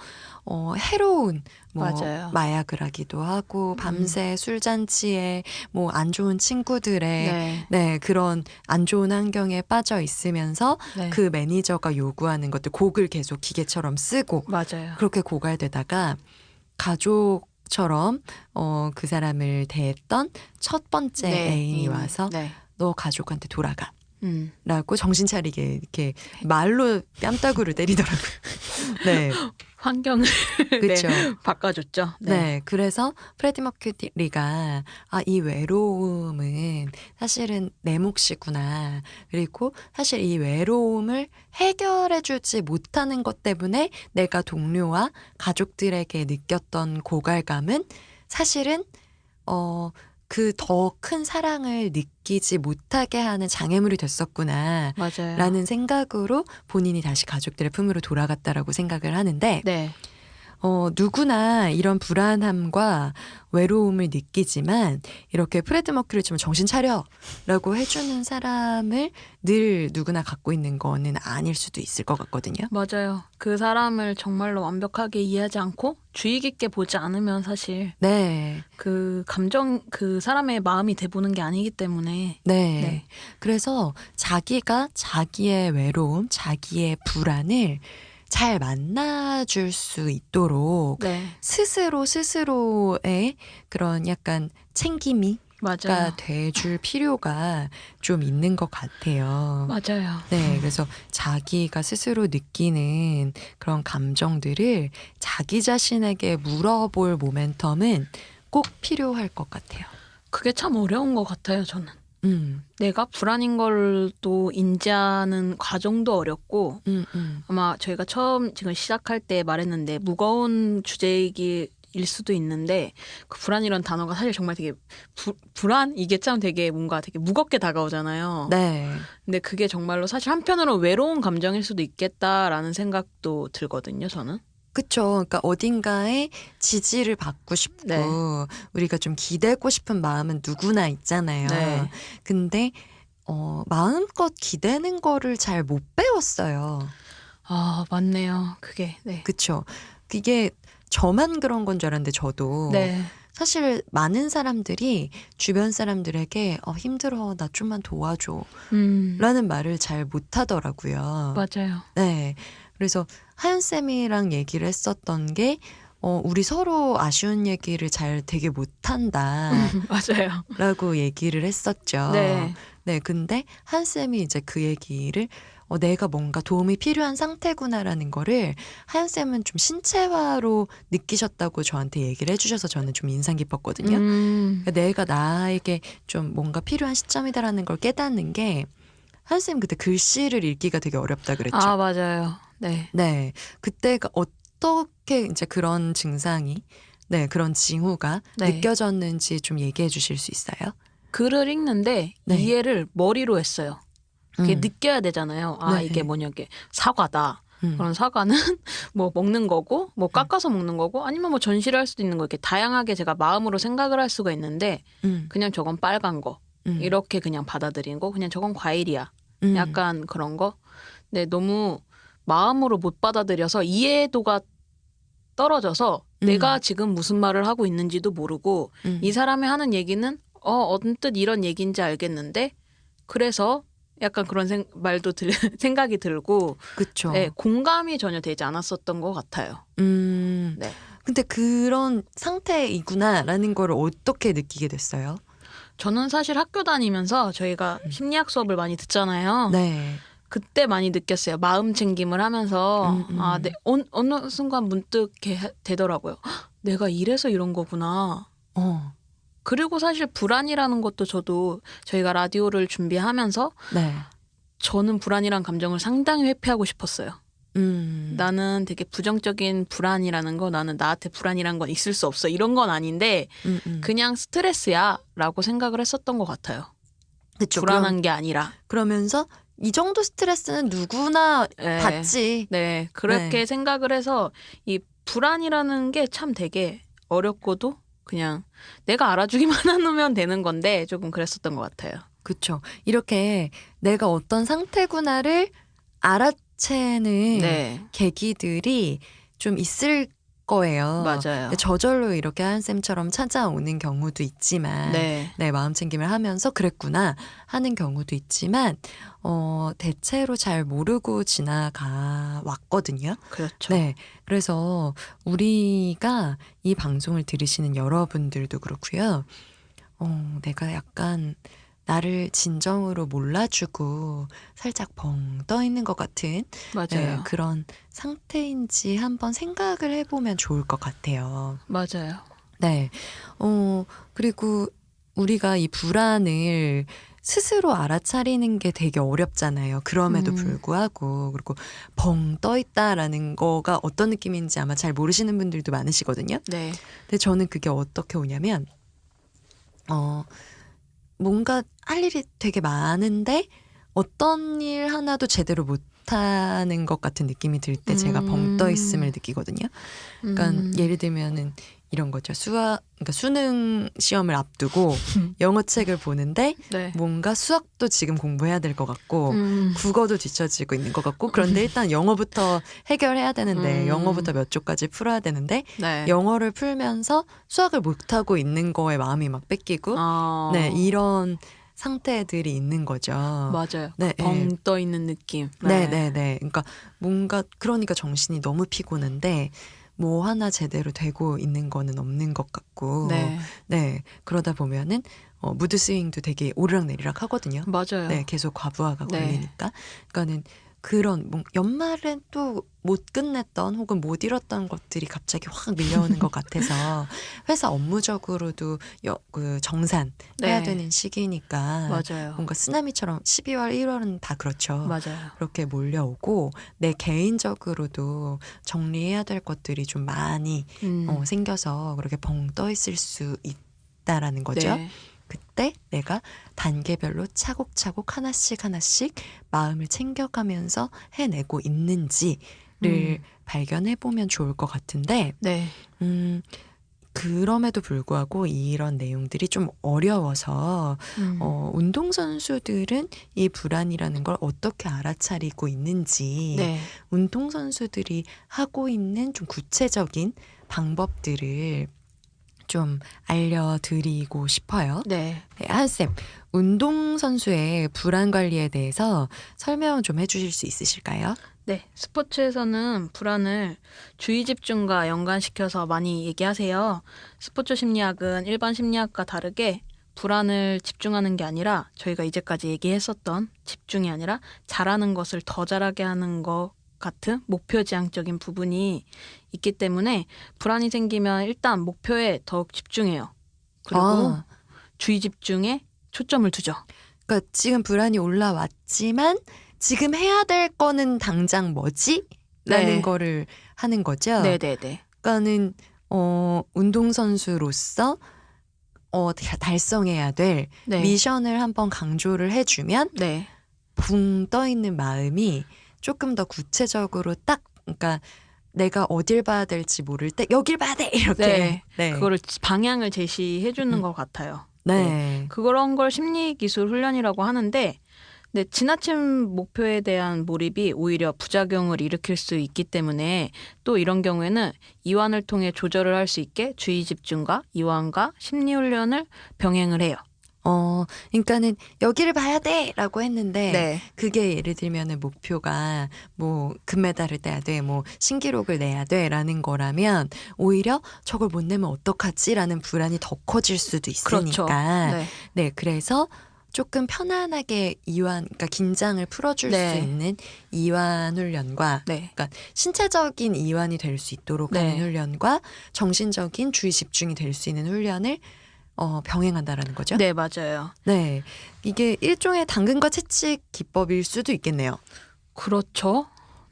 해로운 뭐 맞아요. 마약을 하기도 하고 밤새 술잔치에 뭐 안 좋은 친구들의 네. 네, 그런 안 좋은 환경에 빠져 있으면서 네. 그 매니저가 요구하는 것들 곡을 계속 기계처럼 쓰고 맞아요. 그렇게 고갈되다가 가족처럼 그 사람을 대했던 첫 번째 네. 애인이 와서 네. 너 가족한테 돌아가. 음. 라고 정신 차리게 이렇게 말로 뺨따구를 때리더라고요. 네. 환경을 그쵸. 네. 바꿔줬죠. 네. 그래서 프레디 머큐리가 이 외로움은 사실은 내 몫이구나. 그리고 사실 이 외로움을 해결해주지 못하는 것 때문에 내가 동료와 가족들에게 느꼈던 고갈감은 사실은 그 더 큰 사랑을 느끼지 못하게 하는 장애물이 됐었구나. 맞아요. 라는 생각으로 본인이 다시 가족들의 품으로 돌아갔다라고 생각을 하는데 네. 누구나 이런 불안함과 외로움을 느끼지만 이렇게 프레드 머큐리처럼 정신 차려라고 해주는 사람을 늘 누구나 갖고 있는 거는 아닐 수도 있을 것 같거든요. 맞아요. 그 사람을 정말로 완벽하게 이해하지 않고 주의 깊게 보지 않으면 사실 네. 그 감정, 그 사람의 마음이 돼보는 게 아니기 때문에. 네. 네. 그래서 자기가 자기의 외로움, 자기의 불안을 잘 만나줄 수 있도록 네. 스스로의 그런 약간 챙김이가 맞아요. 돼줄 필요가 좀 있는 것 같아요. 맞아요. 네, 그래서 자기가 스스로 느끼는 그런 감정들을 자기 자신에게 물어볼 모멘텀은 꼭 필요할 것 같아요. 그게 참 어려운 것 같아요, 저는. 음, 내가 불안인 걸 또 인지하는 과정도 어렵고, 음. 아마 저희가 처음 지금 시작할 때 말했는데 무거운 주제이기 일 수도 있는데 그 불안이란 단어가 사실 정말 되게 불안 이게 참 되게 뭔가 되게 무겁게 다가오잖아요. 네. 근데 그게 정말로 사실 한편으로 외로운 감정일 수도 있겠다라는 생각도 들거든요, 저는. 그쵸. 그러니까 어딘가에 지지를 받고 싶고 네. 우리가 좀 기대고 싶은 마음은 누구나 있잖아요. 네. 근데 마음껏 기대는 거를 잘 못 배웠어요. 아, 맞네요. 그게. 네. 그쵸. 이게 저만 그런 건 줄 알았는데 저도 네. 사실 많은 사람들이 주변 사람들에게 힘들어 나 좀만 도와줘 라는 말을 잘 못하더라고요. 맞아요. 네. 그래서 하연쌤이랑 얘기를 했었던 게 우리 서로 아쉬운 얘기를 잘 되게 못한다 맞아요. 라고 얘기를 했었죠. 네. 네, 근데 하연쌤이 이제 그 얘기를 내가 뭔가 도움이 필요한 상태구나라는 거를 하연쌤은 좀 신체화로 느끼셨다고 저한테 얘기를 해주셔서 저는 좀 인상 깊었거든요. 그러니까 내가 나에게 좀 뭔가 필요한 시점이다라는 걸 깨닫는 게 하연쌤 그때 글씨를 읽기가 되게 어렵다 그랬죠. 아, 맞아요. 네. 네, 그때가 어떻게 이제 그런 증상이 네, 그런 징후가 네. 느껴졌는지 좀 얘기해 주실 수 있어요? 글을 읽는데 네. 이해를 머리로 했어요. 그게 느껴야 되잖아요. 아, 네. 이게 뭐냐게 사과다. 음. 그런 사과는 뭐 먹는 거고, 뭐 깎아서 먹는 거고, 아니면 뭐 전시를 할 수도 있는 거. 이렇게 다양하게 제가 마음으로 생각을 할 수가 있는데, 그냥 저건 빨간 거. 이렇게 그냥 받아들이는 거. 그냥 저건 과일이야. 약간 그런 거. 근데 너무 마음으로 못 받아들여서 이해도가 떨어져서 내가 지금 무슨 말을 하고 있는지도 모르고 이 사람이 하는 얘기는 언뜻 이런 얘기인지 알겠는데 그래서 약간 그런 말도 생각이 들고 그쵸. 네, 공감이 전혀 되지 않았었던 것 같아요. 네. 근데 그런 상태이구나라는 걸 어떻게 느끼게 됐어요? 저는 사실 학교 다니면서 저희가 심리학 수업을 많이 듣잖아요. 네. 그때 많이 느꼈어요. 마음 챙김을 하면서 네, 어느 순간 문득 되더라고요. 헉, 내가 이래서 이런 거구나. 그리고 사실 불안이라는 것도 저도 저희가 라디오를 준비하면서 네. 저는 불안이란 감정을 상당히 회피하고 싶었어요. 나는 되게 부정적인 불안이라는 거 나는 나한테 불안이란 건 있을 수 없어 이런 건 아닌데 그냥 스트레스야 라고 생각을 했었던 것 같아요. 그쵸. 불안한 게 아니라 그러면서 이 정도 스트레스는 누구나 네. 받지. 네, 그렇게 네. 생각을 해서 이 불안이라는 게 참 되게 어렵고도 그냥 내가 알아주기만 하면 되는 건데 조금 그랬었던 것 같아요. 그쵸. 이렇게 내가 어떤 상태구나를 알아채는 네, 계기들이 좀 있을 거예요. 맞아요. 근데 저절로 이렇게 한쌤처럼 찾아오는 경우도 있지만 네, 네, 마음챙김을 하면서 그랬구나 하는 경우도 있지만 대체로 잘 모르고 지나가 왔거든요. 그렇죠. 네. 그래서 우리가 이 방송을 들으시는 여러분들도 그렇고요. 내가 약간 나를 진정으로 몰라주고 살짝 벙 떠 있는 것 같은 네, 맞아요. 그런 상태인지 한번 생각을 해보면 좋을 것 같아요. 맞아요. 네. 그리고 우리가 이 불안을 스스로 알아차리는 게 되게 어렵잖아요. 그럼에도 불구하고. 그리고 벙 떠 있다라는 거가 어떤 느낌인지 아마 잘 모르시는 분들도 많으시거든요. 네, 근데 저는 그게 어떻게 오냐면, 뭔가 할 일이 되게 많은데 어떤 일 하나도 제대로 못하는 것 같은 느낌이 들 때 제가 벙 떠 있음을 느끼거든요. 그러니까 예를 들면은 이런 거죠. 그러니까 수능 시험을 앞두고 영어 책을 보는데 네. 뭔가 수학도 지금 공부해야 될 것 같고 국어도 뒤처지고 있는 것 같고 그런데 일단 영어부터 해결해야 되는데 영어부터 몇 조까지 풀어야 되는데 네. 영어를 풀면서 수학을 못하고 있는 거에 마음이 막 뺏기고 네, 이런 상태들이 있는 거죠. 맞아요. 네, 벙 떠 있는 느낌. 네. 그러니까 그러니까 정신이 너무 피곤한데 뭐 하나 제대로 되고 있는 거는 없는 것 같고 네, 네, 그러다 보면은 무드 스윙도 되게 오르락내리락 하거든요. 맞아요. 네, 계속 과부하가 네. 걸리니까. 그러니까는 그런 연말엔 또 못 끝냈던 혹은 못 이뤘던 것들이 갑자기 확 밀려오는 것 같아서 회사 업무적으로도 그 정산해야 네. 되는 시기니까 맞아요. 뭔가 쓰나미처럼 12월, 1월은 다 그렇죠. 맞아요. 그렇게 몰려오고 내 개인적으로도 정리해야 될 것들이 좀 많이 생겨서 그렇게 벙 떠 있을 수 있다라는 거죠. 네. 그때 내가 단계별로 차곡차곡 하나씩 마음을 챙겨가면서 해내고 있는지를 발견해 보면 좋을 것 같은데, 네. 그럼에도 불구하고 이런 내용들이 좀 어려워서 운동선수들은 이 불안이라는 걸 어떻게 알아차리고 있는지 네. 운동선수들이 하고 있는 좀 구체적인 방법들을 좀 알려드리고 싶어요. 네. 네, 한쌤, 운동선수의 불안 관리에 대해서 설명 좀 해주실 수 있으실까요? 네. 스포츠에서는 불안을 주의 집중과 연관시켜서 많이 얘기하세요. 스포츠 심리학은 일반 심리학과 다르게 불안을 집중하는 게 아니라 저희가 이제까지 얘기했었던 집중이 아니라 잘하는 것을 더 잘하게 하는 것 같은 목표 지향적인 부분이 있기 때문에 불안이 생기면 일단 목표에 더욱 집중해요. 그리고 주의 집중에 초점을 두죠. 그러니까 지금 불안이 올라왔지만 지금 해야 될 거는 당장 뭐지? 라는 네. 거를 하는 거죠. 네네네. 그러니까는 운동선수로서 달성해야 될 네. 미션을 한번 강조를 해주면 네. 붕 떠 있는 마음이 조금 더 구체적으로 딱 그러니까 내가 어딜 봐야 될지 모를 때 여길 봐야 돼 이렇게 네. 네. 그거를 방향을 제시해 주는 것 같아요. 네. 그런 걸 심리 기술 훈련이라고 하는데 네, 지나친 목표에 대한 몰입이 오히려 부작용을 일으킬 수 있기 때문에 또 이런 경우에는 이완을 통해 조절을 할 수 있게 주의 집중과 이완과 심리 훈련을 병행을 해요. 그러니까는 여기를 봐야 돼라고 했는데 네. 그게 예를 들면은 목표가 뭐 금메달을 따야 돼, 뭐 신기록을 내야 돼라는 거라면 오히려 저걸 못 내면 어떡하지라는 불안이 더 커질 수도 그렇죠. 있으니까 네. 네, 그래서 조금 편안하게 그러니까 긴장을 풀어줄 네. 수 있는 이완 훈련과 네. 그러니까 신체적인 이완이 될 수 있도록 네. 하는 훈련과 정신적인 주의 집중이 될 수 있는 훈련을 병행한다라는 거죠. 네, 맞아요. 네, 이게 일종의 당근과 채찍 기법일 수도 있겠네요. 그렇죠.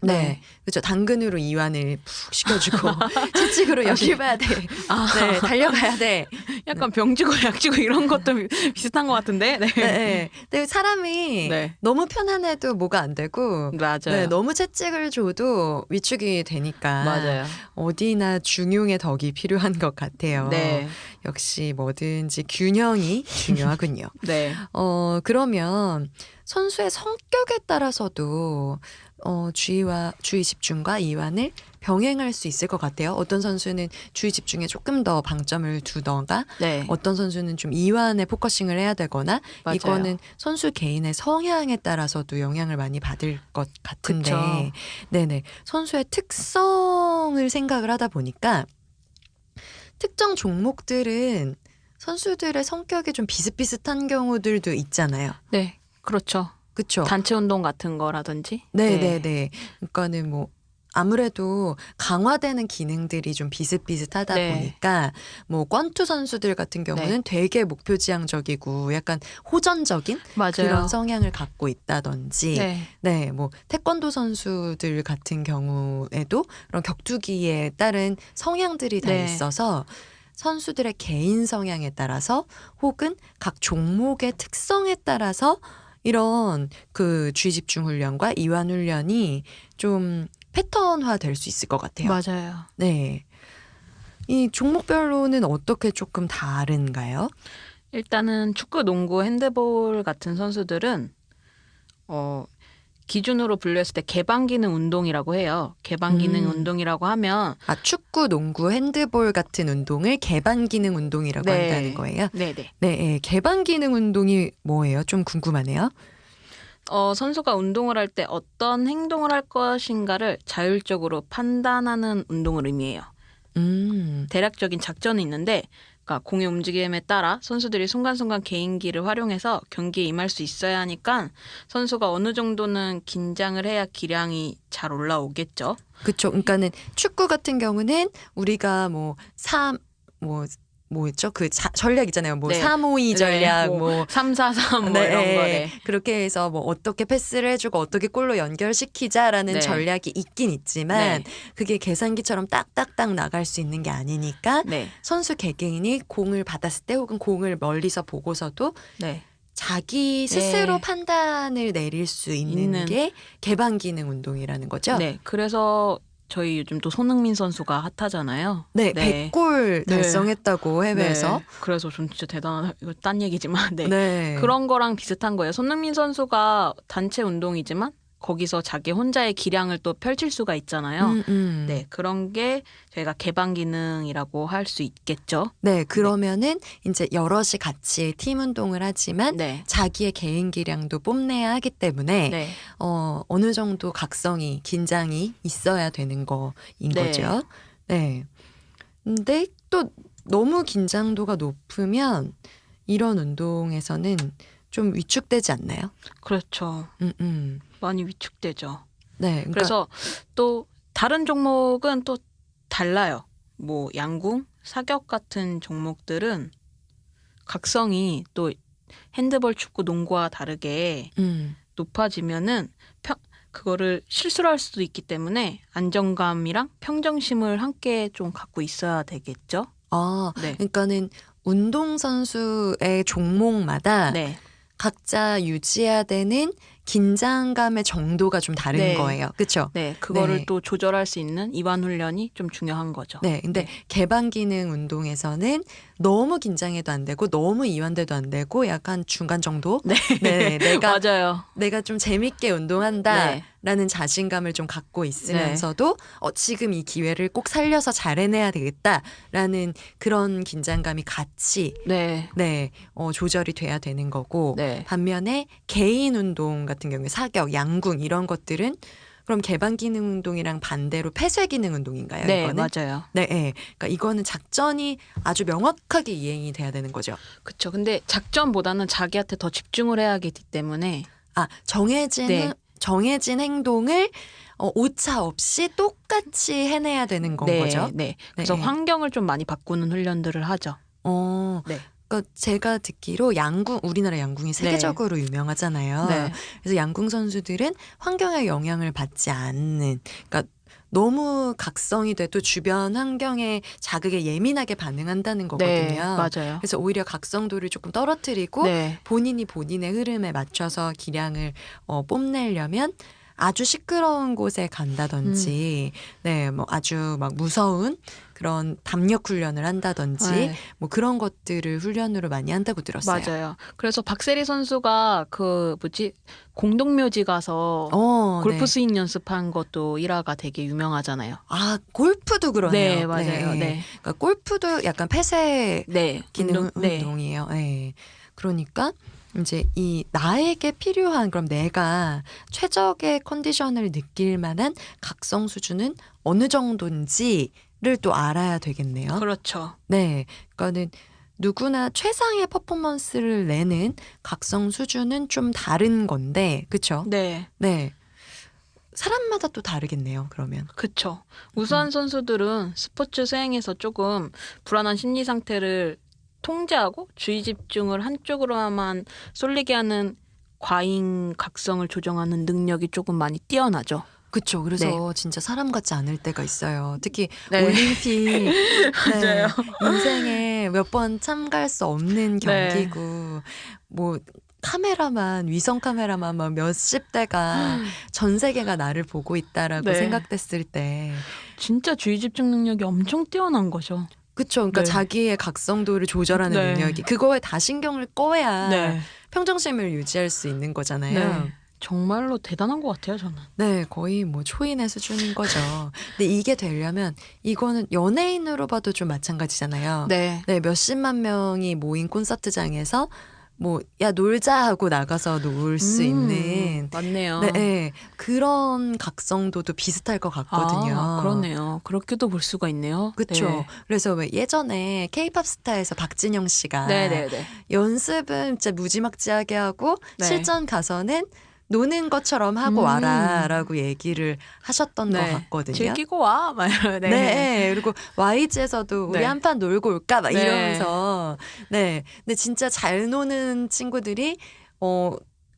네. 그렇죠. 당근으로 이완을 푹 시켜주고 채찍으로 여기 봐야 돼. 네, 달려가야 돼. 약간 병지고 약지고 이런 것도 비슷한 것 같은데. 네. 네, 네. 근데 사람이 네. 너무 편안해도 뭐가 안 되고 맞아요. 네, 너무 채찍을 줘도 위축이 되니까 맞아요. 어디나 중용의 덕이 필요한 것 같아요. 네. 역시 뭐든지 균형이 중요하군요. 네. 그러면 선수의 성격에 따라서도 주의 집중과 이완을 병행할 수 있을 것 같아요. 어떤 선수는 주의 집중에 조금 더 방점을 두던가 네. 어떤 선수는 좀 이완에 포커싱을 해야 되거나 맞아요. 이거는 선수 개인의 성향에 따라서도 영향을 많이 받을 것 같은데 그쵸. 네네. 선수의 특성을 생각을 하다 보니까 특정 종목들은 선수들의 성격이 좀 비슷비슷한 경우들도 있잖아요. 네. 그렇죠. 그렇죠? 단체 운동 같은 거라든지. 네네네. 그러니까는 뭐 아무래도 강화되는 기능들이 좀 비슷비슷하다 네. 보니까 뭐 권투 선수들 같은 경우는 되게 목표지향적이고 약간 호전적인 맞아요. 그런 성향을 갖고 있다든지 네. 네, 뭐 태권도 선수들 같은 경우에도 그런 격투기에 따른 성향들이 다 네. 있어서 선수들의 개인 성향에 따라서 혹은 각 종목의 특성에 따라서 이런 그 주의 집중 훈련과 이완 훈련이 좀 패턴화 될 수 있을 것 같아요. 맞아요. 네. 이 종목별로는 어떻게 조금 다른가요? 일단은 축구, 농구, 핸드볼 같은 선수들은 기준으로 분류했을 때 개방 기능 운동이라고 해요. 개방 기능 운동이라고 하면 축구, 농구, 핸드볼 같은 운동을 개방 기능 운동이라고 네. 한다는 거예요? 네네. 네, 개방 기능 운동이 뭐예요? 좀 궁금하네요. 선수가 운동을 할 때 어떤 행동을 할 것인가를 자율적으로 판단하는 운동을 의미해요. 대략적인 작전이 있는데, 그러니까 공의 움직임에 따라 선수들이 순간순간 개인기를 활용해서 경기에 임할 수 있어야 하니까 선수가 어느 정도는 긴장을 해야 기량이 잘 올라오겠죠. 그렇죠. 그러니까는 축구 같은 경우는 우리가 뭐 있죠? 그 전략 있잖아요. 뭐 네. 3-5-2 전략, 네, 뭐 3-4-3 뭐 네, 이런 거네. 그렇게 해서 뭐 어떻게 패스를 해주고 어떻게 골로 연결시키자라는 네. 전략이 있긴 있지만 네. 그게 계산기처럼 딱딱딱 나갈 수 있는 게 아니니까 네. 선수 개개인이 공을 받았을 때 혹은 공을 멀리서 보고서도 네. 자기 스스로 네. 판단을 내릴 수 있는 게 개방 기능 운동이라는 거죠. 네. 그래서 저희 요즘 또 손흥민 선수가 핫하잖아요. 네, 100골 달성했다고 해외에서. 네. 그래서 전 진짜 대단하다. 이거 딴 얘기지만 네. 네. 그런 거랑 비슷한 거예요. 손흥민 선수가 단체 운동이지만 거기서 자기 혼자의 기량을 또 펼칠 수가 있잖아요. 네, 그런 게 저희가 개방 기능이라고 할 수 있겠죠. 네, 그러면은 이제 여럿이 같이 팀 운동을 하지만 네. 자기의 개인 기량도 뽐내야 하기 때문에 네. 어느 정도 각성이, 긴장이 있어야 되는 거인 네. 거죠. 네. 근데 또 너무 긴장도가 높으면 이런 운동에서는 좀 위축되지 않나요? 그렇죠. 많이 위축되죠. 네. 그러니까 그래서 또 다른 종목은 또 달라요. 뭐 양궁, 사격 같은 종목들은 각성이 또 핸드볼, 축구, 농구와 다르게 높아지면은 그거를 실수를 할 수도 있기 때문에 안정감이랑 평정심을 함께 좀 갖고 있어야 되겠죠. 네. 그러니까는 운동 선수의 종목마다 네. 각자 유지해야 되는 긴장감의 정도가 좀 다른 네. 거예요. 그렇죠? 네, 그거를 네. 또 조절할 수 있는 이완 훈련이 좀 중요한 거죠. 네, 근데 개방 기능 운동에서는 너무 긴장해도 안 되고 너무 이완돼도 안 되고 약간 중간 정도. 네, 맞아요. 내가 좀 재밌게 운동한다라는 자신감을 좀 갖고 있으면서도 지금 이 기회를 꼭 살려서 잘 해내야 되겠다라는 그런 긴장감이 같이 조절이 돼야 되는 거고 네. 반면에 개인 운동 같은 경우에 사격, 양궁 이런 것들은 그럼 개방 기능 운동이랑 반대로 폐쇄 기능 운동인가요? 네, 이거는? 맞아요. 네, 그러니까 이거는 작전이 아주 명확하게 이행이 돼야 되는 거죠. 그렇죠. 근데 작전보다는 자기한테 더 집중을 해야 하기 때문에 정해진 행동을 오차 없이 똑같이 해내야 되는 건 거죠. 네. 그래서 환경을 좀 많이 바꾸는 훈련들을 하죠. 네. 그러니까 제가 듣기로 우리나라 양궁이 세계적으로 유명하잖아요. 네. 그래서 양궁 선수들은 환경의 영향을 받지 않는, 그러니까 너무 각성이 돼도 주변 환경의 자극에 예민하게 반응한다는 거거든요. 네, 맞아요. 그래서 오히려 각성도를 조금 떨어뜨리고 네. 본인이 본인의 흐름에 맞춰서 기량을 뽐내려면 아주 시끄러운 곳에 간다든지, 네, 뭐 아주 막 무서운 그런 담력 훈련을 한다든지, 네. 뭐 그런 것들을 훈련으로 많이 한다고 들었어요. 맞아요. 그래서 박세리 선수가 공동묘지 가서 골프 네. 스윙 연습한 것도 일화가 되게 유명하잖아요. 아, 골프도 그러네요. 네, 맞아요. 네. 그러니까 골프도 약간 폐쇄 네. 기능 네. 운동이에요. 네. 그러니까 이제 이 나에게 필요한, 그럼 내가 최적의 컨디션을 느낄 만한 각성 수준은 어느 정도인지를 또 알아야 되겠네요. 그렇죠. 네. 그러니까는 누구나 최상의 퍼포먼스를 내는 각성 수준은 좀 다른 건데, 그쵸? 네. 네. 사람마다 또 다르겠네요, 그러면. 그쵸. 우수한 선수들은 스포츠 수행에서 조금 불안한 심리 상태를 통제하고 주의 집중을 한쪽으로만 쏠리게 하는 과잉 각성을 조정하는 능력이 조금 많이 뛰어나죠. 그쵸. 그래서 진짜 사람 같지 않을 때가 있어요. 특히 네. 올림픽. 맞아요. 인생에 몇 번 참가할 수 없는 네. 경기고, 뭐, 위성 카메라만 막 몇십 대가 전 세계가 나를 보고 있다라고 네. 생각됐을 때. 진짜 주의 집중 능력이 엄청 뛰어난 거죠. 그쵸. 그러니까 네. 자기의 각성도를 조절하는 네. 능력이, 그거에 다 신경을 꺼야 네. 평정심을 유지할 수 있는 거잖아요. 네. 정말로 대단한 것 같아요, 저는. 네, 거의 뭐 초인의 수준인 거죠. 근데 이게 되려면 이거는 연예인으로 봐도 좀 마찬가지잖아요. 네. 네, 몇십만 명이 모인 콘서트장에서 뭐, 야, 놀자 하고 나가서 놀 수 있는. 맞네요. 네, 네, 그런 각성도도 비슷할 것 같거든요. 아, 그러네요. 그렇게도 볼 수가 있네요. 그쵸. 네. 그래서 왜 예전에 케이팝 스타에서 박진영 씨가 네네네. 연습은 진짜 무지막지하게 하고 네. 실전 가서는 노는 것처럼 하고 와라라고 얘기를 하셨던 것 같거든요. 즐기고 와. 막 이러면, 네. 네. 그리고 YG에서도 우리 네. 한판 놀고 올까 막 네. 이러면서. 네. 근데 진짜 잘 노는 친구들이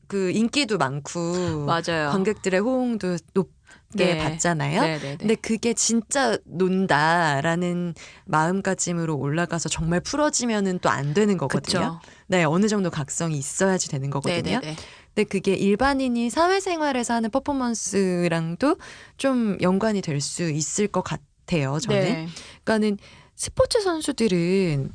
그 인기도 많고 맞아요. 관객들의 호응도 높게 네. 받잖아요. 네네네. 근데 그게 진짜 논다라는 마음가짐으로 올라가서 정말 풀어지면은 또 안 되는 거거든요. 그쵸. 네, 어느 정도 각성이 있어야지 되는 거거든요. 네네네. 근데 그게 일반인이 사회생활에서 하는 퍼포먼스랑도 좀 연관이 될 수 있을 것 같아요, 저는. 네. 그러니까는 스포츠 선수들은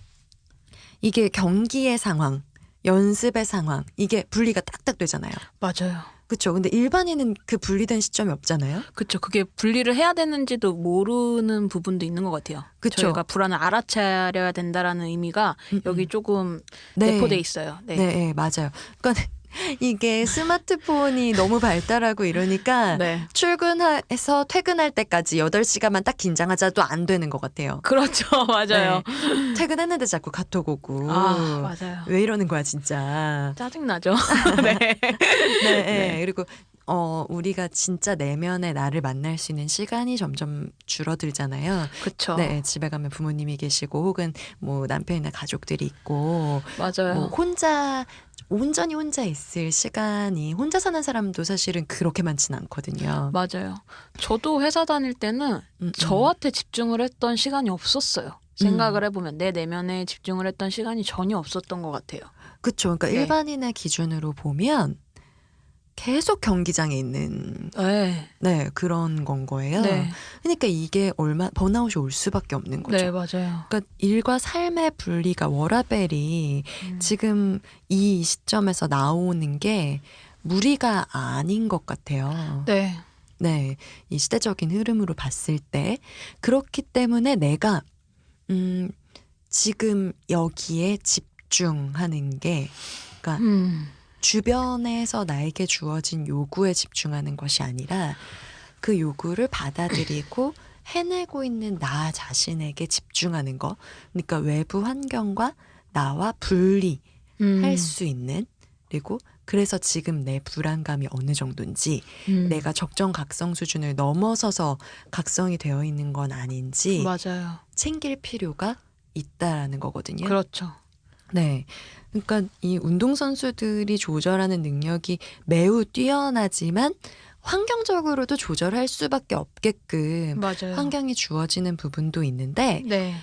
이게 경기의 상황, 연습의 상황, 이게 분리가 딱딱 되잖아요. 맞아요. 그렇죠. 근데 일반인은 그 분리된 시점이 없잖아요. 그쵸. 그게 분리를 해야 되는지도 모르는 부분도 있는 것 같아요. 그쵸. 저희가 불안을 알아차려야 된다라는 의미가 여기 조금 내포돼 있어요. 네. 네, 맞아요. 그러니까 이게 스마트폰이 너무 발달하고 이러니까 네. 출근해서 퇴근할 때까지 8시간만 딱 긴장하자도 안 되는 것 같아요. 그렇죠. 맞아요. 네. 퇴근했는데 자꾸 카톡 오고. 아, 맞아요. 왜 이러는 거야, 진짜. 짜증나죠. 네. 네. 그리고 우리가 진짜 내면의 나를 만날 수 있는 시간이 점점 줄어들잖아요. 그쵸. 네, 집에 가면 부모님이 계시고 혹은 뭐 남편이나 가족들이 있고 맞아요. 뭐 온전히 혼자 있을 시간이, 혼자 사는 사람도 사실은 그렇게 많지는 않거든요. 맞아요. 저도 회사 다닐 때는 저한테 집중을 했던 시간이 없었어요. 생각을 해보면 내 내면에 집중을 했던 시간이 전혀 없었던 것 같아요. 그렇죠. 그러니까 네. 일반인의 기준으로 보면 계속 경기장에 있는 네. 그런 건 거예요. 네. 그러니까 이게 번아웃이 올 수밖에 없는 거죠. 네, 맞아요. 그러니까 일과 삶의 분리가, 워라밸이 지금 이 시점에서 나오는 게 무리가 아닌 것 같아요. 네. 네, 이 시대적인 흐름으로 봤을 때. 그렇기 때문에 내가 지금 여기에 집중하는 게, 그러니까 주변에서 나에게 주어진 요구에 집중하는 것이 아니라 그 요구를 받아들이고 해내고 있는 나 자신에게 집중하는 거. 그러니까 외부 환경과 나와 분리할 수 있는, 그리고 그래서 지금 내 불안감이 어느 정도인지, 내가 적정 각성 수준을 넘어서서 각성이 되어 있는 건 아닌지 맞아요. 챙길 필요가 있다라는 거거든요. 그렇죠. 네. 그러니까 이 운동선수들이 조절하는 능력이 매우 뛰어나지만 환경적으로도 조절할 수밖에 없게끔 맞아요. 환경이 주어지는 부분도 있는데 네.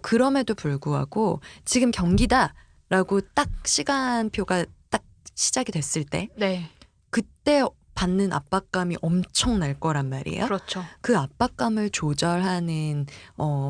그럼에도 불구하고 지금 경기다라고 딱 시간표가 딱 시작이 됐을 때 네. 그때 받는 압박감이 엄청날 거란 말이에요. 그렇죠. 그 압박감을 조절하는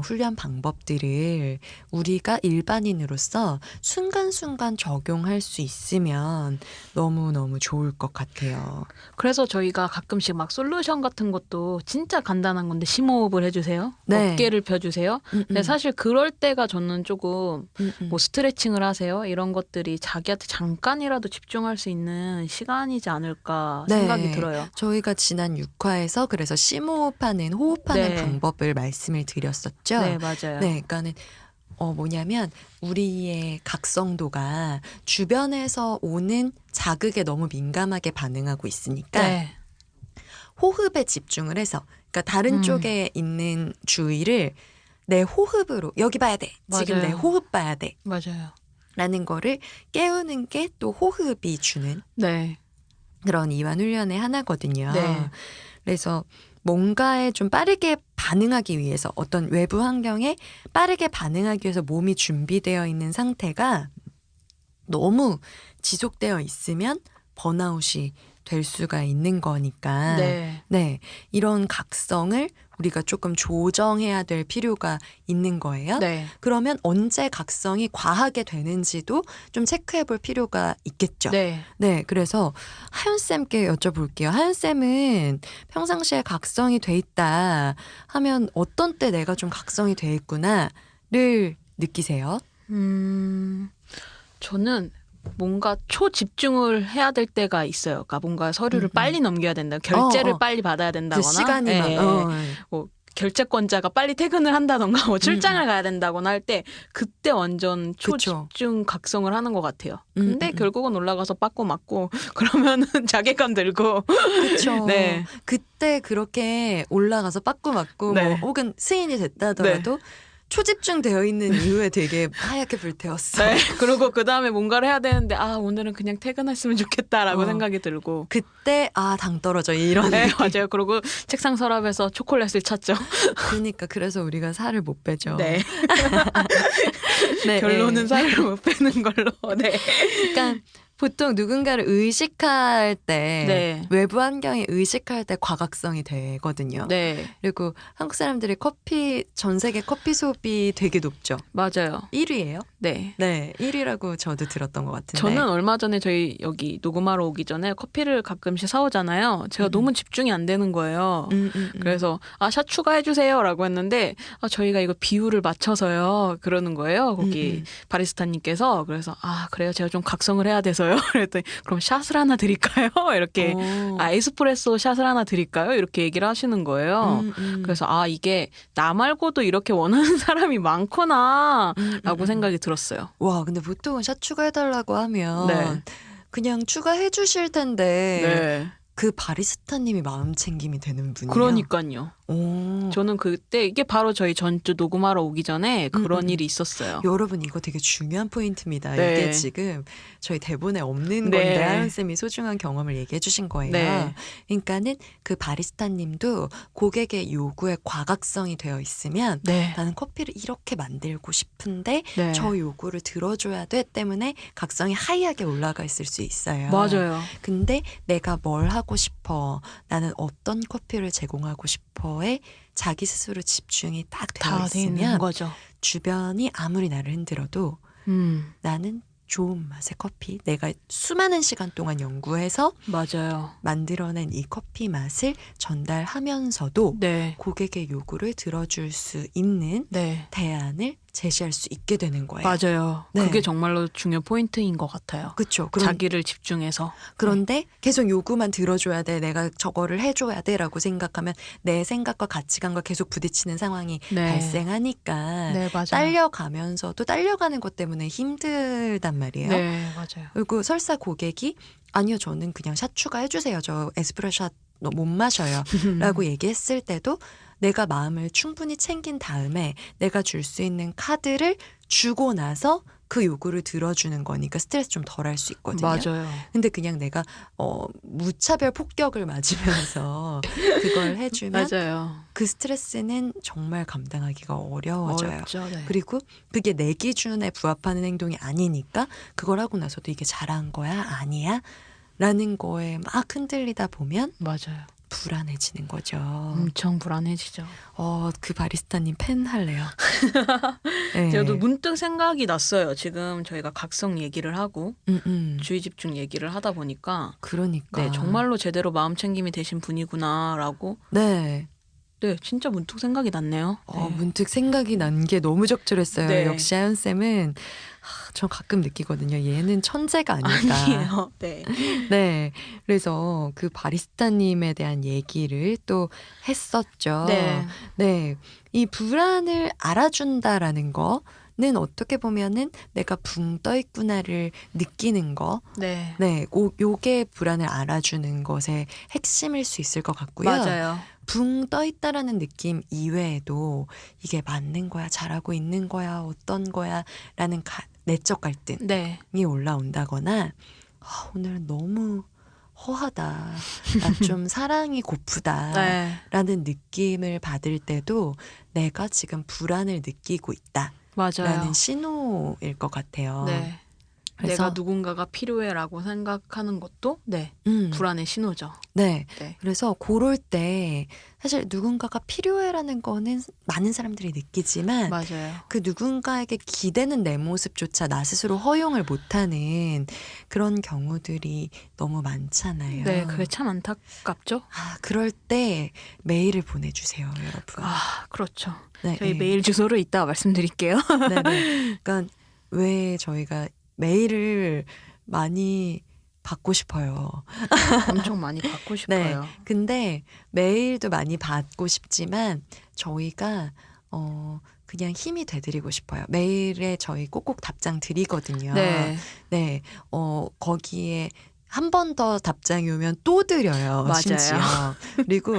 훈련 방법들을 우리가 일반인으로서 순간순간 적용할 수 있으면 너무너무 좋을 것 같아요. 그래서 저희가 가끔씩 막 솔루션 같은 것도 진짜 간단한 건데 심호흡을 해주세요. 네. 어깨를 펴주세요. 근데 사실 그럴 때가 저는 조금 뭐 스트레칭을 하세요. 이런 것들이 자기한테 잠깐이라도 집중할 수 있는 시간이지 않을까 네. 생각이 들어요. 저희가 지난 6화에서 그래서 심호흡하는 호흡하는 네. 방법을 말씀을 드렸었죠. 네, 맞아요. 네, 그러니까는 뭐냐면 우리의 각성도가 주변에서 오는 자극에 너무 민감하게 반응하고 있으니까 네. 호흡에 집중을 해서 그러니까 다른 쪽에 있는 주의를 내 호흡으로 여기 봐야 돼. 지금 맞아요. 내 호흡 봐야 돼. 맞아요. 라는 거를 깨우는 게 또 호흡이 주는 네. 그런 이완 훈련의 하나거든요. 네. 그래서 뭔가에 좀 빠르게 반응하기 위해서 어떤 외부 환경에 빠르게 반응하기 위해서 몸이 준비되어 있는 상태가 너무 지속되어 있으면 번아웃이 될 수가 있는 거니까 네. 네, 이런 각성을 우리가 조금 조정해야 될 필요가 있는 거예요. 네. 그러면 언제 각성이 과하게 되는지도 좀 체크해 볼 필요가 있겠죠. 네. 네, 그래서 하연쌤께 여쭤볼게요. 하연쌤은 평상시에 각성이 돼 있다 하면 어떤 때 내가 좀 각성이 돼 있구나를 느끼세요? 저는 뭔가 초집중을 해야 될 때가 있어요. 그러니까 뭔가 서류를 빨리 넘겨야 된다. 결제를 빨리 받아야 된다거나. 그 시간이 막, 예, 뭐 결제권자가 빨리 퇴근을 한다던가 뭐 출장을 가야 된다거나 할 때 그때 완전 그쵸. 초집중 각성을 하는 것 같아요. 근데 음. 결국은 올라가서 빠꾸 맞고 그러면은 자괴감 들고 그렇죠. 네. 그때 그렇게 올라가서 빠꾸 맞고 네. 뭐 혹은 승인이 됐다더라도 초집중 되어 있는 이후에 되게 하얗게 불태웠어. 네. 그리고 그 다음에 뭔가를 해야 되는데 오늘은 그냥 퇴근했으면 좋겠다라고 생각이 들고. 그때 당 떨어져 이런. 네, 느낌. 맞아요. 그리고 책상 서랍에서 초콜릿을 찾죠. 그러니까 그래서 우리가 살을 못 빼죠. 네. 네, 결론은 네. 살을 못 빼는 걸로. 네. 그러니까 보통 누군가를 의식할 때 네. 외부 환경에 의식할 때 과각성이 되거든요. 네. 그리고 한국 사람들이 전 세계 커피 소비 되게 높죠. 맞아요. 1위예요? 네. 네, 1위라고 저도 들었던 것 같은데. 저는 얼마 전에 저희 여기 녹음하러 오기 전에 커피를 가끔씩 사오잖아요. 제가 너무 집중이 안 되는 거예요. 그래서 샷 추가해주세요라고 했는데 저희가 이거 비율을 맞춰서요. 그러는 거예요. 거기 바리스타님께서. 그래서 그래요. 제가 좀 각성을 해야 돼서요. 그랬더니 그럼 샷을 하나 드릴까요? 이렇게 에스프레소 샷을 하나 드릴까요? 이렇게 얘기를 하시는 거예요. 그래서 이게 나 말고도 이렇게 원하는 사람이 많구나 라고 생각이 들었어요. 와, 근데 보통은 샷 추가해달라고 하면 네. 그냥 추가해 주실 텐데 네. 그 바리스타님이 마음 챙김이 되는 분이에요. 그러니까요. 오. 저는 그때 이게 바로 저희 전주 녹음하러 오기 전에 그런 일이 있었어요. 여러분 이거 되게 중요한 포인트입니다. 네. 이게 지금 저희 대본에 없는 네. 건데 하연쌤이 소중한 경험을 얘기해 주신 거예요. 네. 그러니까는 그 바리스타님도 고객의 요구에 과각성이 되어 있으면 네. 나는 커피를 이렇게 만들고 싶은데 네. 저 요구를 들어줘야 돼 때문에 각성이 하이하게 올라가 있을 수 있어요. 맞아요. 근데 내가 뭘 하고 싶어, 나는 어떤 커피를 제공하고 싶어에 자기 스스로 집중이 딱 되어 다 돼 있는 있으면 거죠. 주변이 아무리 나를 흔들어도 나는 좋은 맛의 커피, 내가 수많은 시간 동안 연구해서 맞아요. 만들어낸 이 커피 맛을 전달하면서도 네. 고객의 요구를 들어줄 수 있는 네. 대안을 제시할 수 있게 되는 거예요. 맞아요. 네. 그게 정말로 중요 포인트인 것 같아요. 그렇죠. 자기를 집중해서. 그런데 계속 요구만 들어줘야 돼, 내가 저거를 해줘야 돼라고 생각하면 내 생각과 가치관과 계속 부딪히는 상황이 네. 발생하니까 네, 맞아요. 딸려가면서도 딸려가는 것 때문에 힘들단 말이에요. 네, 맞아요. 그리고 설사 고객이 아니요, 저는 그냥 샷 추가해주세요. 저 에스프레소 샷 못 마셔요. 라고 얘기했을 때도 내가 마음을 충분히 챙긴 다음에 내가 줄 수 있는 카드를 주고 나서 그 요구를 들어주는 거니까 스트레스 좀 덜 할 수 있거든요. 맞아요. 근데 그냥 내가 무차별 폭격을 맞으면서 그걸 해주면 맞아요. 그 스트레스는 정말 감당하기가 어려워져요. 어렵죠. 네. 그리고 그게 내 기준에 부합하는 행동이 아니니까 그걸 하고 나서도 이게 잘한 거야? 아니야? 라는 거에 막 흔들리다 보면 맞아요. 불안해지는 거죠. 엄청 불안해지죠. 그 바리스타님 팬 할래요. 네. 저도 문득 생각이 났어요. 지금 저희가 각성 얘기를 하고 주의 집중 얘기를 하다 보니까 그러니까. 네, 정말로 제대로 마음 챙김이 되신 분이구나라고 네. 네, 진짜 문득 생각이 났네요. 네. 문득 생각이 난 게 너무 적절했어요. 네. 역시 하연쌤은 전 가끔 느끼거든요. 얘는 천재가 아닐까. 아니에요. 네. 네. 그래서 그 바리스타님에 대한 얘기를 또 했었죠. 네. 네. 이 불안을 알아준다라는 거는 어떻게 보면은 내가 붕 떠 있구나를 느끼는 거. 네. 네. 요게 불안을 알아주는 것의 핵심일 수 있을 것 같고요. 맞아요. 붕 떠 있다라는 느낌 이외에도 이게 맞는 거야, 잘하고 있는 거야, 어떤 거야 라는 내적 갈등이 네. 올라온다거나 오늘 너무 허하다, 나 좀 사랑이 고프다 네. 라는 느낌을 받을 때도 내가 지금 불안을 느끼고 있다 맞아요. 라는 신호일 것 같아요. 네. 그래서 내가 누군가가 필요해라고 생각하는 것도 네. 불안의 신호죠. 네. 네. 그래서 그럴 때 사실 누군가가 필요해라는 거는 많은 사람들이 느끼지만 맞아요. 그 누군가에게 기대는 내 모습조차 나 스스로 허용을 못하는 그런 경우들이 너무 많잖아요. 네, 그게 참 안타깝죠. 그럴 때 메일을 보내주세요, 여러분. 그렇죠. 네, 저희 네. 메일 주소를 이따 말씀드릴게요. 네네. 그러니까 왜 저희가 메일을 많이 받고 싶어요. 엄청 많이 받고 싶어요. 근데 메일도 많이 받고 싶지만 저희가 그냥 힘이 돼드리고 싶어요. 메일에 저희 꼭꼭 답장 드리거든요. 네. 네. 거기에 한 번 더 답장이 오면 또 드려요. 맞아요. 심지어. 그리고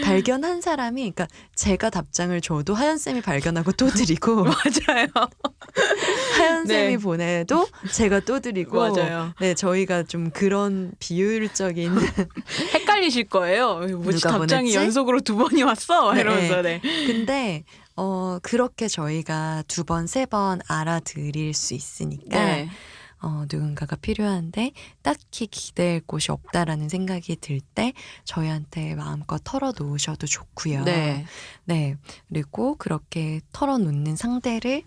발견한 사람이, 그러니까 제가 답장을 줘도 하연쌤이 발견하고 또 드리고 맞아요. 하연쌤이 네. 보내도 제가 또 드리고 맞아요. 네, 저희가 좀 그런 비효율적인 헷갈리실 거예요. 뭐지 누가 답장이 보냈지? 연속으로 2번이 왔어? 네, 이러면서 네. 근데 그렇게 저희가 2번, 3번 알아드릴 수 있으니까 네. 누군가가 필요한데 딱히 기댈 곳이 없다라는 생각이 들 때 저희한테 마음껏 털어놓으셔도 좋고요. 네. 네. 그리고 그렇게 털어놓는 상대를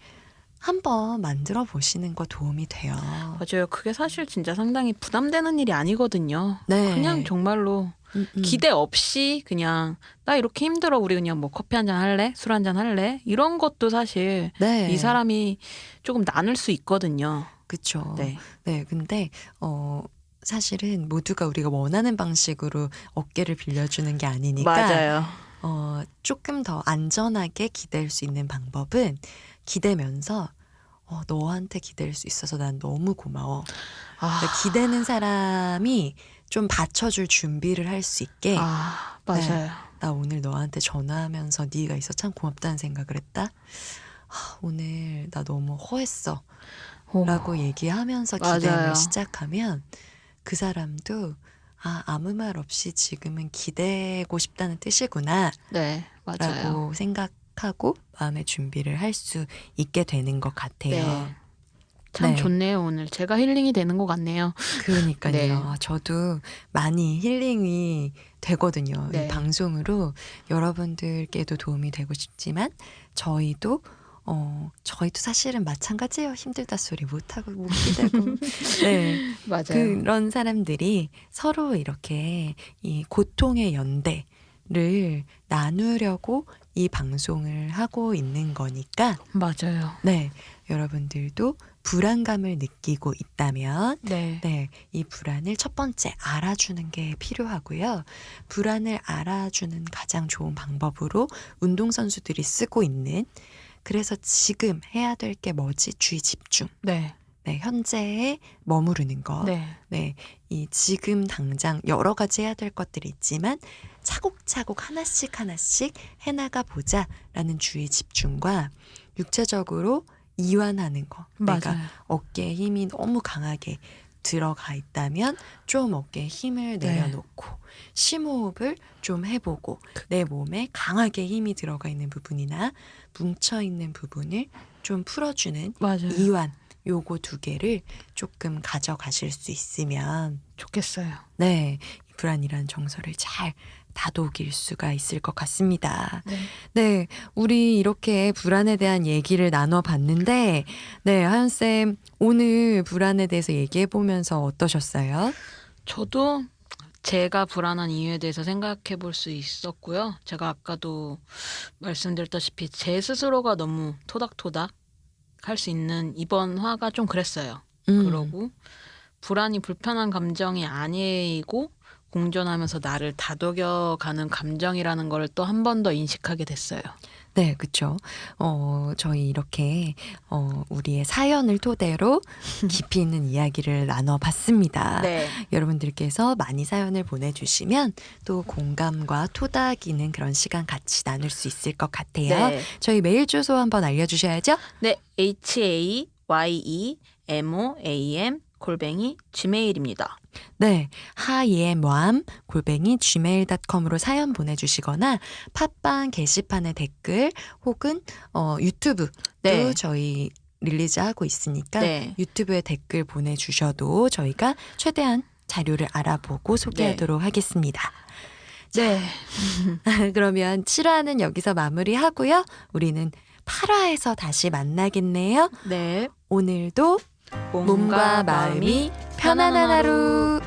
한번 만들어 보시는 거 도움이 돼요. 맞아요. 그게 사실 진짜 상당히 부담되는 일이 아니거든요. 네. 그냥 정말로 기대 없이 그냥 나 이렇게 힘들어 우리 그냥 뭐 커피 한 잔 할래? 술 한 잔 할래? 이런 것도 사실 네. 이 사람이 조금 나눌 수 있거든요. 그쵸. 네. 네. 근데 사실은 모두가 우리가 원하는 방식으로 어깨를 빌려주는 게 아니니까 맞아요. 조금 더 안전하게 기댈 수 있는 방법은 기대면서 너한테 기댈 수 있어서 난 너무 고마워. 그러니까 기대는 사람이 좀 받쳐줄 준비를 할 수 있게 맞아요. 나 오늘 너한테 전화하면서 네가 있어 참 고맙다는 생각을 했다. 오늘 나 너무 허했어. 라고 얘기하면서 기대를 맞아요. 시작하면 그 사람도 아무 말 없이 지금은 기대고 싶다는 뜻이구나 네, 맞아요. 라고 생각하고 마음의 준비를 할 수 있게 되는 것 같아요. 네. 참 네. 좋네요. 오늘 제가 힐링이 되는 것 같네요. 그러니까요. 네. 저도 많이 힐링이 되거든요. 네. 이 방송으로 여러분들께도 도움이 되고 싶지만 저희도 사실은 마찬가지예요. 힘들다 소리 못하고 못 기대고. 네. 맞아요. 그런 사람들이 서로 이렇게 이 고통의 연대를 나누려고 이 방송을 하고 있는 거니까 맞아요. 네. 여러분들도 불안감을 느끼고 있다면 네. 네, 이 불안을 첫 번째 알아주는 게 필요하고요. 불안을 알아주는 가장 좋은 방법으로 운동선수들이 쓰고 있는 그래서 지금 해야 될 게 뭐지? 주의 집중. 네. 네, 현재에 머무르는 거. 네. 네, 이 지금 당장 여러 가지 해야 될 것들이 있지만 차곡차곡 하나씩 해나가 보자라는 주의 집중과 육체적으로 이완하는 거. 내가 맞아요. 어깨에 힘이 너무 강하게 들어가 있다면 좀 어깨에 힘을 네. 내려놓고 심호흡을 좀 해보고 내 몸에 강하게 힘이 들어가 있는 부분이나 뭉쳐있는 부분을 좀 풀어주는 맞아요. 이완, 요거 두 개를 조금 가져가실 수 있으면 좋겠어요. 네, 이 불안이라는 정서를 잘 다독일 수가 있을 것 같습니다. 네. 네, 우리 이렇게 불안에 대한 얘기를 나눠봤는데, 네, 하연쌤, 오늘 불안에 대해서 얘기해보면서 어떠셨어요? 저도 제가 불안한 이유에 대해서 생각해 볼 수 있었고요. 제가 아까도 말씀드렸다시피 제 스스로가 너무 토닥토닥 할 수 있는 이번 화가 좀 그랬어요. 그러고 불안이 불편한 감정이 아니고 공존하면서 나를 다독여가는 감정이라는 걸 또 한 번 더 인식하게 됐어요. 네, 그쵸. 저희 이렇게, 우리의 사연을 토대로 깊이 있는 이야기를 나눠봤습니다. 네. 여러분들께서 많이 사연을 보내주시면 또 공감과 토닥이는 그런 시간 같이 나눌 수 있을 것 같아요. 네. 저희 메일 주소 한번 알려주셔야죠. 네. HAYEMOAM@gmail입니다. 네, 하이엠왬@gmail.com으로 사연 보내주시거나 팟빵 게시판에 댓글 혹은 유튜브도 네. 저희 릴리즈하고 있으니까 네. 유튜브에 댓글 보내주셔도 저희가 최대한 자료를 알아보고 소개하도록 하겠습니다. 네. 그러면 7화는 여기서 마무리하고요. 우리는 8화에서 다시 만나겠네요. 네. 오늘도 몸과 마음이 편안한 하루.